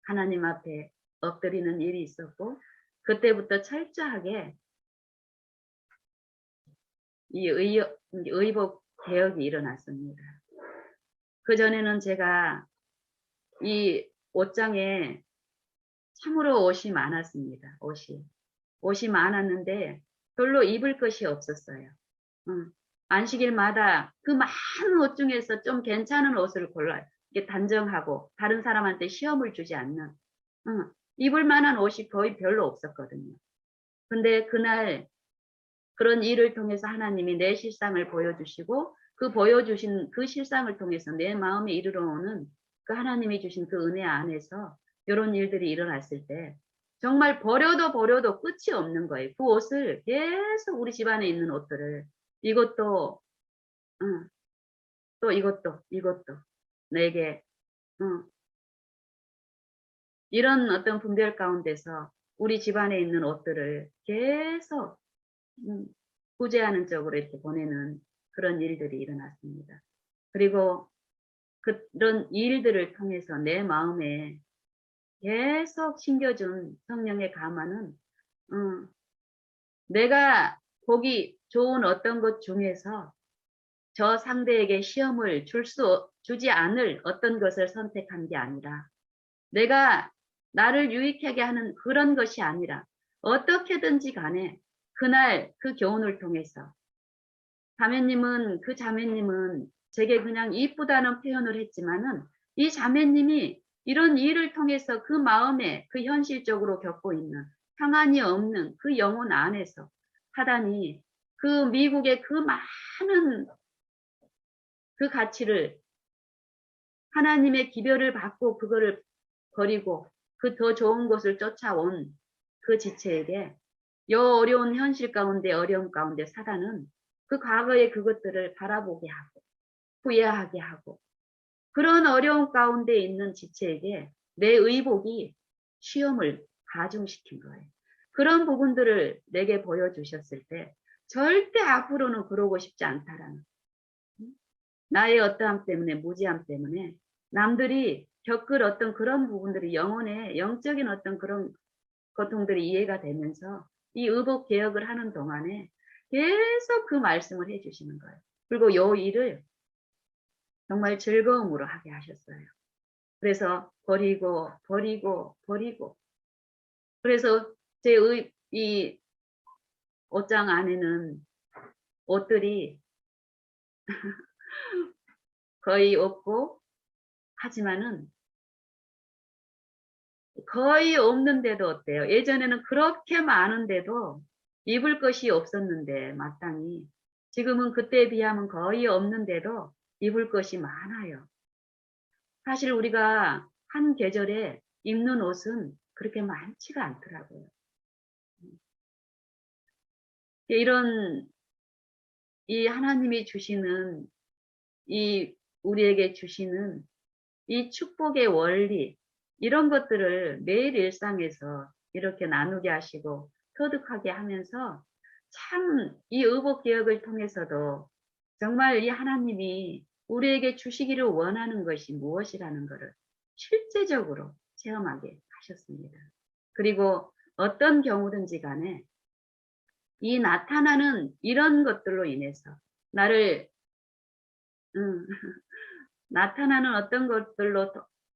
하나님 앞에 엎드리는 일이 있었고, 그때부터 철저하게 이 의복 개혁이 일어났습니다. 그전에는 제가 이 옷장에 참으로 옷이 많았습니다. 옷이 많았는데 별로 입을 것이 없었어요. 안식일마다 그 많은 옷 중에서 좀 괜찮은 옷을 골라요. 이게 단정하고 다른 사람한테 시험을 주지 않는 입을 만한 옷이 거의 별로 없었거든요. 근데 그날 그런 일을 통해서 하나님이 내 실상을 보여주시고 그 보여주신 그 실상을 통해서 내 마음에 이르러오는 그 하나님이 주신 그 은혜 안에서 이런 일들이 일어났을 때 정말 버려도 끝이 없는 거예요. 그 옷을 계속 우리 집안에 있는 옷들을 이것도 또 이것도 내게 이런 어떤 분별 가운데서 우리 집안에 있는 옷들을 계속 구제하는 쪽으로 이렇게 보내는 그런 일들이 일어났습니다. 그리고 그런 일들을 통해서 내 마음에 계속 심겨준 성령의 감화는 내가 보기 좋은 어떤 것 중에서 저 상대에게 시험을 주지 않을 어떤 것을 선택한 게 아니라 내가 나를 유익하게 하는 그런 것이 아니라 어떻게든지 간에 그날 그 교훈을 통해서 그 자매님은 제게 그냥 이쁘다는 표현을 했지만은 이 자매님이 이런 일을 통해서 그 마음에 그 현실적으로 겪고 있는 평안이 없는 그 영혼 안에서 사단이 그 미국의 그 많은 그 가치를 하나님의 기별을 받고 그거를 버리고 그 더 좋은 곳을 쫓아온 그 지체에게 이 어려운 현실 가운데 어려움 가운데 사단은 그 과거의 그것들을 바라보게 하고 후회하게 하고 그런 어려움 가운데 있는 지체에게 내 의복이 시험을 가중시킨 거예요. 그런 부분들을 내게 보여주셨을 때 절대 앞으로는 그러고 싶지 않다라는 나의 어떠함 때문에 무지함 때문에 남들이 겪을 어떤 그런 부분들이 영혼의 영적인 어떤 그런 고통들이 이해가 되면서 이 의복 개혁을 하는 동안에 계속 그 말씀을 해주시는 거예요. 그리고 요 일을 정말 즐거움으로 하게 하셨어요. 그래서 버리고 그래서 이 옷장 안에는 옷들이 거의 없고 하지만은 거의 없는데도 어때요? 예전에는 그렇게 많은데도 입을 것이 없었는데 마땅히 지금은 그때에 비하면 거의 없는데도 입을 것이 많아요. 사실 우리가 한 계절에 입는 옷은 그렇게 많지가 않더라고요. 이런 이 하나님이 주시는 이 우리에게 주시는 이 축복의 원리 이런 것들을 매일 일상에서 이렇게 나누게 하시고 터득하게 하면서 참 이 의복 개혁을 통해서도 정말 이 하나님이 우리에게 주시기를 원하는 것이 무엇이라는 것을 실제적으로 체험하게 하셨습니다. 그리고 어떤 경우든지 간에 이 나타나는 이런 것들로 인해서 나를 나타나는 어떤 것들로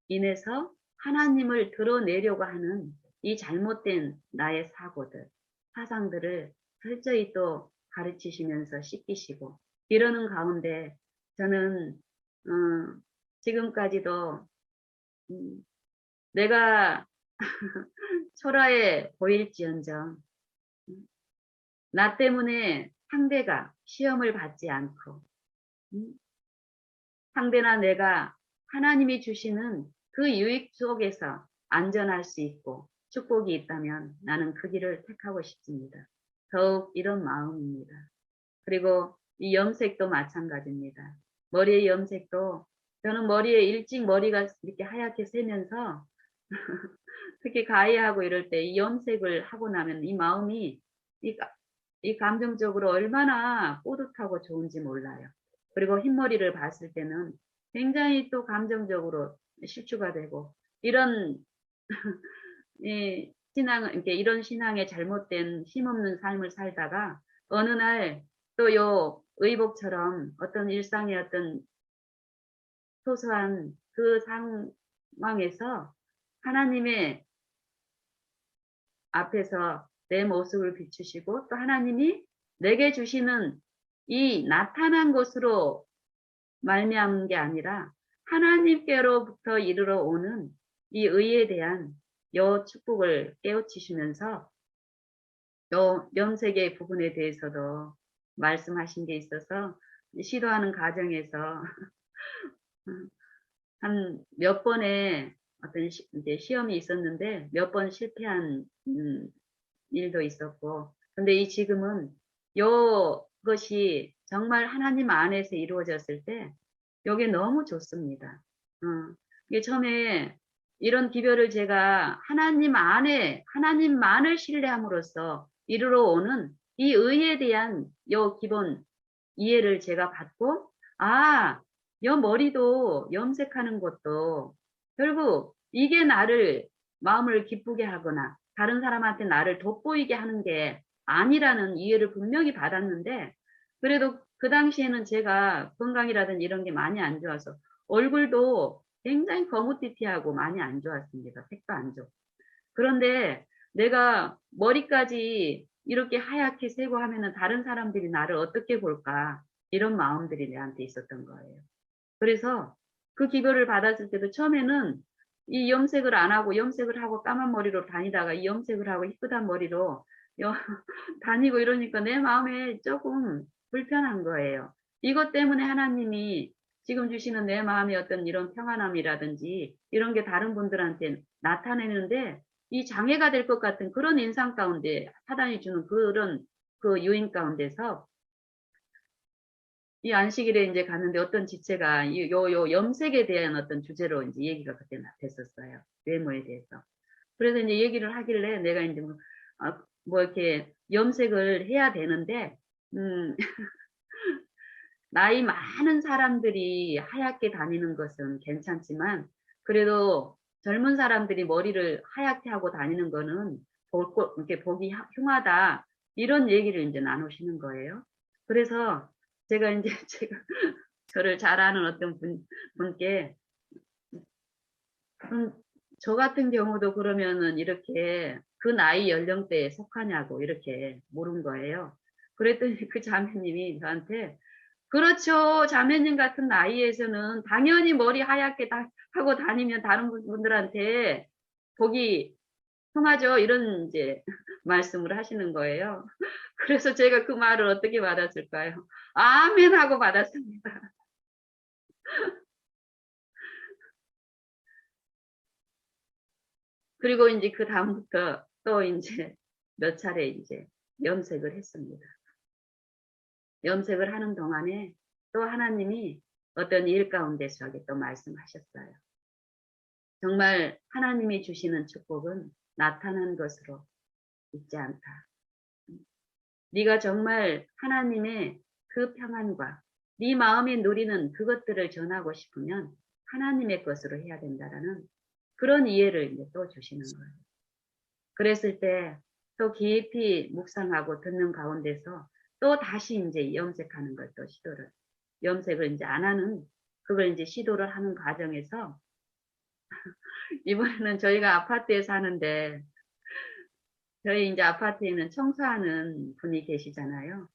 인해서 하나님을 드러내려고 하는 이 잘못된 나의 사고들, 사상들을 철저히 또 가르치시면서 씻기시고 이러는 가운데 저는 지금까지도 내가 초라해 보일지언정 나 때문에 상대가 시험을 받지 않고 상대나 내가 하나님이 주시는 그 유익 속에서 안전할 수 있고 축복이 있다면 나는 그 길을 택하고 싶습니다. 더욱 이런 마음입니다. 그리고 이 염색도 마찬가지입니다. 머리의 염색도 저는 머리에 일찍 머리가 이렇게 하얗게 새면서 특히 가해하고 이럴 때 이 염색을 하고 나면 이 마음이 이, 이 감정적으로 얼마나 뿌듯하고 좋은지 몰라요. 그리고 흰머리를 봤을 때는 굉장히 또 감정적으로 실추가 되고 이런 이 신앙 이렇게 이런 신앙의 잘못된 힘없는 삶을 살다가 어느 날 또 요 의복처럼 어떤 일상의 어떤 소소한 그 상황에서 하나님의 앞에서 내 모습을 비추시고 또 하나님이 내게 주시는 이 나타난 것으로 말미암은 게 아니라 하나님께로부터 이르러 오는 이 의에 대한 요 축복을 깨우치시면서 요 염색의 부분에 대해서도 말씀하신 게 있어서 시도하는 과정에서 한 몇 번의 어떤 이제 시험이 있었는데 몇 번 실패한 일도 있었고 근데 이 지금은 요것이 정말 하나님 안에서 이루어졌을 때 요게 너무 좋습니다. 이게 처음에 이런 기별을 제가 하나님 안에 하나님만을 신뢰함으로써 이르러 오는 이 의에 대한 요 기본 이해를 제가 받고 아, 요 머리도 염색하는 것도 결국 이게 나를 마음을 기쁘게 하거나 다른 사람한테 나를 돋보이게 하는 게 아니라는 이해를 분명히 받았는데 그래도 그 당시에는 제가 건강이라든지 이런 게 많이 안 좋아서 얼굴도 굉장히 거무튀튀하고 많이 안 좋았습니다. 색도 안 좋고. 그런데 내가 머리까지 이렇게 하얗게 세고 하면은 다른 사람들이 나를 어떻게 볼까 이런 마음들이 내한테 있었던 거예요. 그래서 그 기별을 받았을 때도 처음에는 이 염색을 안 하고 염색을 하고 까만 머리로 다니다가 이 염색을 하고 희끗한 머리로 다니고 이러니까 내 마음에 조금 불편한 거예요. 이것 때문에 하나님이 지금 주시는 내 마음의 어떤 이런 평안함이라든지 이런 게 다른 분들한테 나타내는데 이 장애가 될 것 같은 그런 인상 가운데 사단이 주는 그런 그 유인 가운데서 이 안식일에 이제 갔는데 어떤 지체가 요 염색에 대한 어떤 주제로 이제 얘기가 그때 됐었어요. 외모에 대해서. 그래서 이제 얘기를 하길래 내가 이제 뭐 이렇게 염색을 해야 되는데, 나이 많은 사람들이 하얗게 다니는 것은 괜찮지만, 그래도 젊은 사람들이 머리를 하얗게 하고 다니는 거는 이렇게 보기 흉하다. 이런 얘기를 이제 나누시는 거예요. 그래서 제가 이제 제가 저를 잘 아는 어떤 분께 저 같은 경우도 그러면은 이렇게 그 나이 연령대에 속하냐고 이렇게 물은 거예요. 그랬더니 그 자매님이 저한테 그렇죠. 자매님 같은 나이에서는 당연히 머리 하얗게 하고 다니면 다른 분들한테 보기 흉하죠. 이런 이제 말씀을 하시는 거예요. 그래서 제가 그 말을 어떻게 받았을까요? 아멘 하고 받았습니다. 그리고 이제 그 다음부터 또 이제 몇 차례 이제 염색을 했습니다. 염색을 하는 동안에 또 하나님이 어떤 일 가운데서 하게 또 말씀하셨어요. 정말 하나님이 주시는 축복은 나타난 것으로 있지 않다. 네가 정말 하나님의 그 평안과 네 마음에 누리는 그것들을 전하고 싶으면 하나님의 것으로 해야 된다라는 그런 이해를 이제 또 주시는 거예요. 그랬을 때 또 깊이 묵상하고 듣는 가운데서 또 다시 이제 염색하는 걸 또 시도를, 염색을 이제 안 하는, 그걸 이제 시도를 하는 과정에서 이번에는 저희가 아파트에 사는데 저희 이제 아파트에는 청소하는 분이 계시잖아요.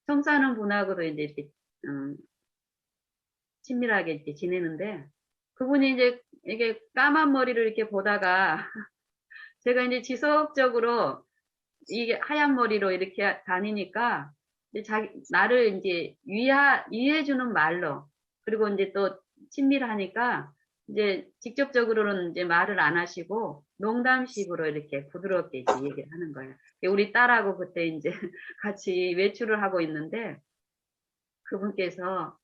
청소하는 분하고도 이제 이렇게, 친밀하게 이렇게 지내는데 그분이 이제 이게 까만 머리를 이렇게 보다가 제가 이제 지속적으로 이게 하얀 머리로 이렇게 다니니까 이제 나를 이제 위해주는 말로 그리고 이제 또 친밀하니까 이제 직접적으로는 이제 말을 안 하시고 농담식으로 이렇게 부드럽게 이제 얘기를 하는 거예요. 우리 딸하고 그때 이제 같이 외출을 하고 있는데 그분께서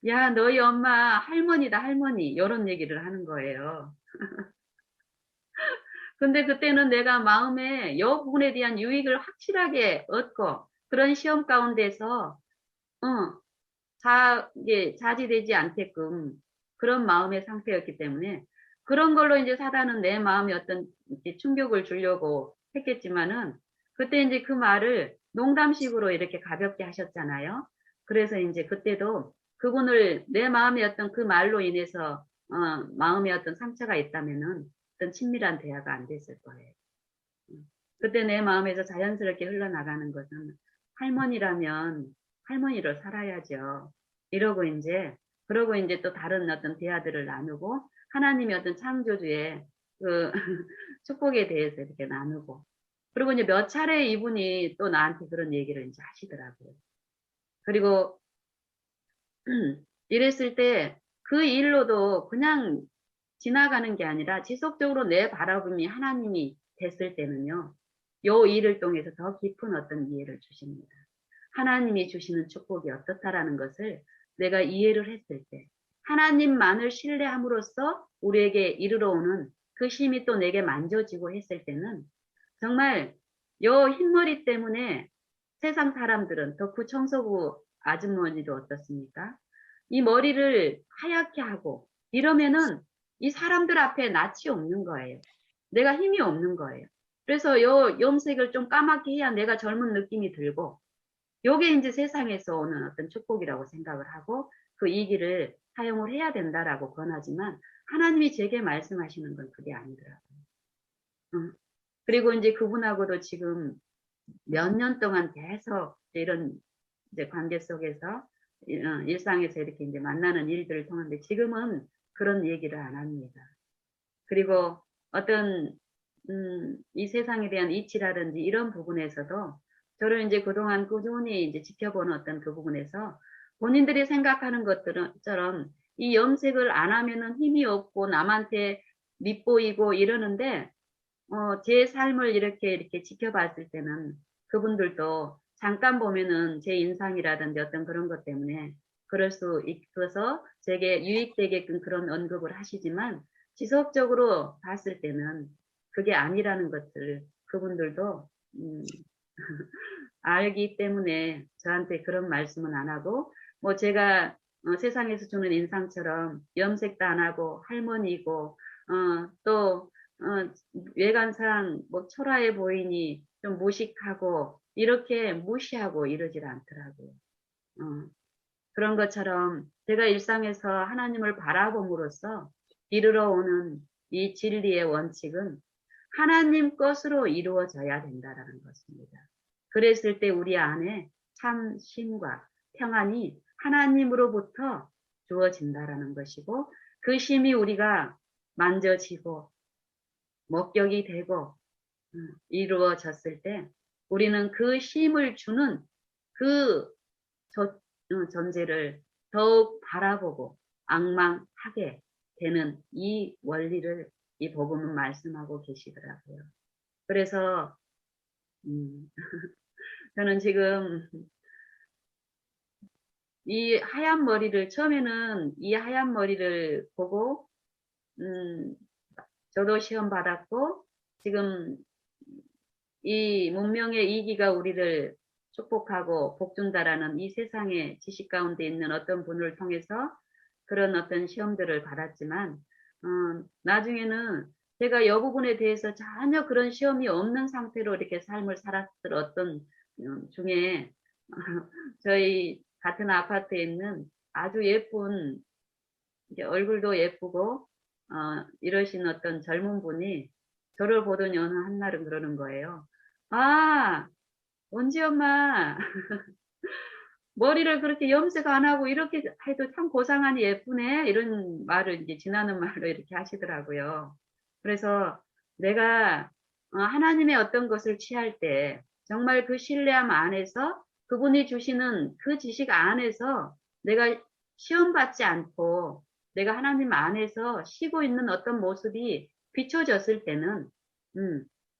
야, 너희 엄마 할머니다, 할머니. 이런 얘기를 하는 거예요. 근데 그때는 내가 마음에 여 부분에 대한 유익을 확실하게 얻고 그런 시험 가운데서 어, 이게 자지되지 않게끔 그런 마음의 상태였기 때문에 그런 걸로 이제 사단은 내 마음에 어떤 이렇게 충격을 주려고 했겠지만은 그때 이제 그 말을 농담식으로 이렇게 가볍게 하셨잖아요. 그래서 이제 그때도 그분을 내 마음에 어떤 그 말로 인해서 마음에 어떤 상처가 있다면은 어떤 친밀한 대화가 안 됐을 거예요. 그때 내 마음에서 자연스럽게 흘러나가는 것은 할머니라면 할머니로 살아야죠. 이러고 이제, 그러고 이제 또 다른 어떤 대화들을 나누고, 하나님의 어떤 창조주의 그 축복에 대해서 이렇게 나누고, 그리고 이제 몇 차례 이분이 또 나한테 그런 얘기를 이제 하시더라고요. 그리고 이랬을 때 그 일로도 그냥 지나가는 게 아니라 지속적으로 내 바라봄이 하나님이 됐을 때는요, 요 일을 통해서 더 깊은 어떤 이해를 주십니다. 하나님이 주시는 축복이 어떻다라는 것을 내가 이해를 했을 때, 하나님만을 신뢰함으로써 우리에게 이르러 오는 그 힘이 또 내게 만져지고 했을 때는 정말 요 흰머리 때문에 세상 사람들은 덕후 청소부 아주머니도 어떻습니까? 이 머리를 하얗게 하고 이러면은 이 사람들 앞에 낯이 없는 거예요. 내가 힘이 없는 거예요. 그래서 요 염색을 좀 까맣게 해야 내가 젊은 느낌이 들고 요게 이제 세상에서 오는 어떤 축복이라고 생각을 하고 그 이기를 사용을 해야 된다라고 권하지만 하나님이 제게 말씀하시는 건 그게 아니더라고요. 그리고 이제 그분하고도 지금 몇 년 동안 계속 이런 이제 관계 속에서 일상에서 이렇게 이제 만나는 일들을 통한데 지금은 그런 얘기를 안 합니다. 그리고 어떤 이 세상에 대한 이치라든지 이런 부분에서도 저를 이제 그동안 꾸준히 이제 지켜보는 어떤 그 부분에서 본인들이 생각하는 것들처럼 이 염색을 안 하면은 힘이 없고 남한테 밉보이고 이러는데 제 삶을 이렇게 지켜봤을 때는 그분들도 잠깐 보면은 제 인상이라든지 어떤 그런 것 때문에 그럴 수 있어서 제게 유익되게끔 그런 언급을 하시지만 지속적으로 봤을 때는 그게 아니라는 것을 그분들도 음, 알기 때문에 저한테 그런 말씀은 안 하고 뭐 제가 세상에서 주는 인상처럼 염색도 안 하고 할머니고 또 외관상 뭐 초라해 보이니 좀 무식하고 이렇게 무시하고 이러질 않더라고요. 어, 그런 것처럼 제가 일상에서 하나님을 바라봄으로써 이르러 오는 이 진리의 원칙은 하나님 것으로 이루어져야 된다라는 것입니다. 그랬을 때 우리 안에 참 쉼과 평안이 하나님으로부터 주어진다라는 것이고 그 쉼이 우리가 만져지고 목격이 되고 이루어졌을 때 우리는 그 쉼을 주는 그 존재를 더욱 바라보고 앙망하게 되는 이 원리를 이 복음은 말씀하고 계시더라고요. 그래서 저는 지금 이 하얀 머리를 처음에는 이 하얀 머리를 보고 저도 시험 받았고 지금 이 문명의 이기가 우리를 축복하고 복준다라는 이 세상의 지식 가운데 있는 어떤 분을 통해서 그런 어떤 시험들을 받았지만 나중에는 제가 이 부분에 대해서 전혀 그런 시험이 없는 상태로 이렇게 삶을 살았을 어떤 중에 저희 같은 아파트에 있는 아주 예쁜 이제 얼굴도 예쁘고 이러신 어떤 젊은 분이 저를 보더니 어느 한날은 그러는 거예요. 아, 원지 엄마, 머리를 그렇게 염색 안 하고 이렇게 해도 참 고상하니 예쁘네. 이런 말을 이제 지나는 말로 이렇게 하시더라고요. 그래서 내가 하나님의 어떤 것을 취할 때 정말 그 신뢰함 안에서 그분이 주시는 그 지식 안에서 내가 시험받지 않고 내가 하나님 안에서 쉬고 있는 어떤 모습이 비춰졌을 때는,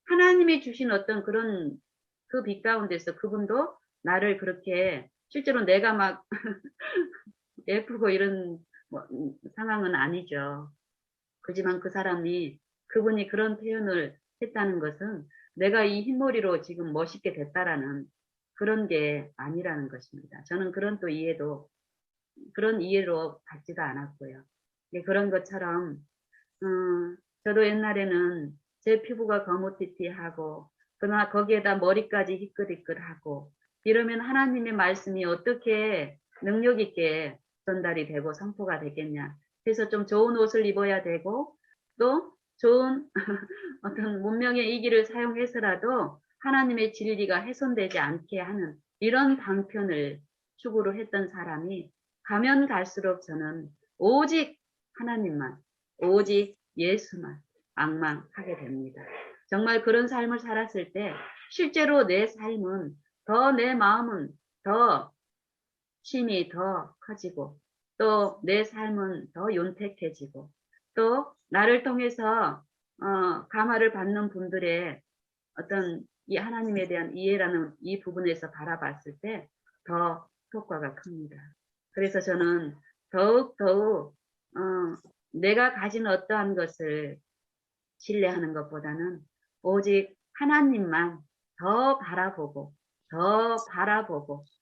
하나님이 주신 어떤 그런 그 빛 가운데서 그분도 나를 그렇게 실제로 내가 막 예쁘고 이런 뭐, 상황은 아니죠. 그지만 그 사람이 그분이 그런 표현을 했다는 것은 내가 이 흰머리로 지금 멋있게 됐다라는 그런 게 아니라는 것입니다. 저는 그런 또 이해도 그런 이해로 받지도 않았고요. 네, 그런 것처럼 저도 옛날에는 제 피부가 거무튀튀하고 그러나 거기에다 머리까지 희끗희끗하고 이러면 하나님의 말씀이 어떻게 능력 있게 전달이 되고 선포가 되겠냐. 그래서 좀 좋은 옷을 입어야 되고 또 좋은 어떤 문명의 이기를 사용해서라도 하나님의 진리가 훼손되지 않게 하는 이런 방편을 추구를 했던 사람이 가면 갈수록 저는 오직 하나님만, 오직 예수만 앙망하게 됩니다. 정말 그런 삶을 살았을 때 실제로 내 삶은 더 내 마음은 더 힘이 더 커지고 또 내 삶은 더 윤택해지고 또 나를 통해서 감화를 받는 분들의 어떤 이 하나님에 대한 이해라는 이 부분에서 바라봤을 때 더 효과가 큽니다. 그래서 저는 더욱 내가 가진 어떠한 것을 신뢰하는 것보다는 오직 하나님만 더 바라보고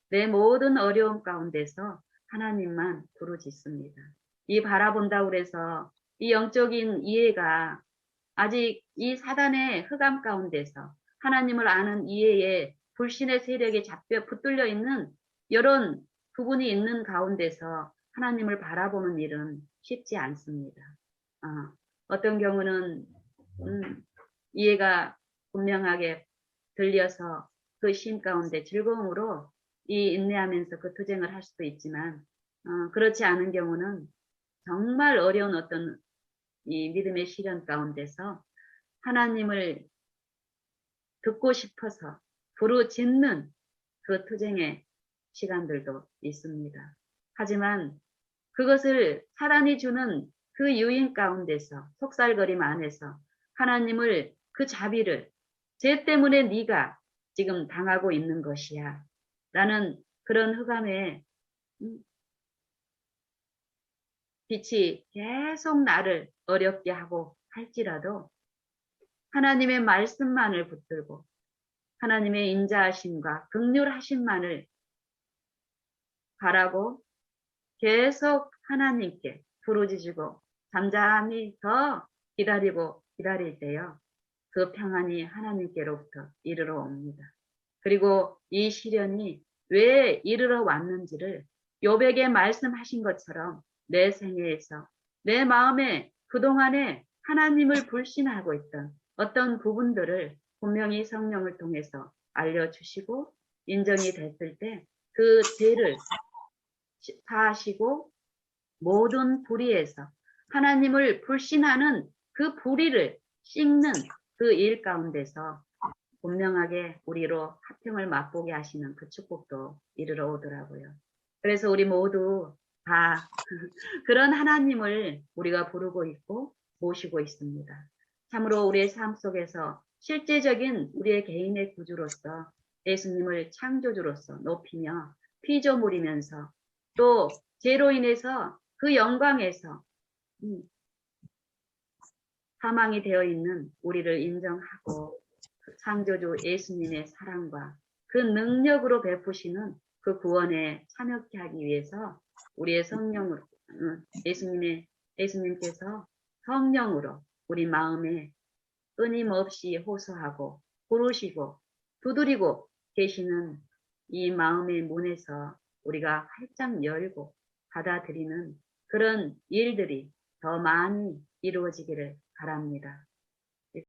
내 모든 어려움 가운데서 하나님만 부르짖습니다. 이 바라본다고 해서 이 영적인 이해가 아직 이 사단의 흑암 가운데서 하나님을 아는 이해에 불신의 세력에 잡혀 붙들려 있는 이런 부분이 있는 가운데서 하나님을 바라보는 일은 쉽지 않습니다. 어떤 경우는 이해가 분명하게 들려서 그 쉼 가운데 즐거움으로 이 인내하면서 그 투쟁을 할 수도 있지만 그렇지 않은 경우는 정말 어려운 어떤 이 믿음의 시련 가운데서 하나님을 듣고 싶어서 부르짖는 그 투쟁의 시간들도 있습니다. 하지만 그것을 사단이 주는 그 유인 가운데서 속살거림 안에서 하나님을 그 자비를 죄 때문에 네가 지금 당하고 있는 것이야 라는 그런 흑암에 빛이 계속 나를 어렵게 하고 할지라도 하나님의 말씀만을 붙들고 하나님의 인자하심과 긍휼하심만을 바라고 계속 하나님께 부르짖고 잠잠히 더 기다리고 기다릴 때요. 그 평안이 하나님께로부터 이르러 옵니다. 그리고 이 시련이 왜 이르러 왔는지를 욥에게 말씀하신 것처럼 내 생애에서 내 마음에 그동안에 하나님을 불신하고 있던 어떤 부분들을 분명히 성령을 통해서 알려주시고 인정이 됐을 때 그 죄를 사하시고 모든 불의에서 하나님을 불신하는 그 불의를 씻는 그 일 가운데서 분명하게 우리로 화평을 맛보게 하시는 그 축복도 이르러 오더라고요. 그래서 우리 모두 다 그런 하나님을 우리가 부르고 있고 모시고 있습니다. 참으로 우리의 삶 속에서 실제적인 우리의 개인의 구주로서 예수님을 창조주로서 높이며 피조물이면서 또 죄로 인해서 그 영광에서 사망이 되어 있는 우리를 인정하고 창조주 예수님의 사랑과 그 능력으로 베푸시는 그 구원에 참여케 하기 위해서 우리의 성령으로 예수님께서 성령으로 우리 마음에 끊임없이 호소하고 부르시고 두드리고 계시는 이 마음의 문에서 우리가 활짝 열고 받아들이는 그런 일들이 더 많이 이루어지기를 바랍니다.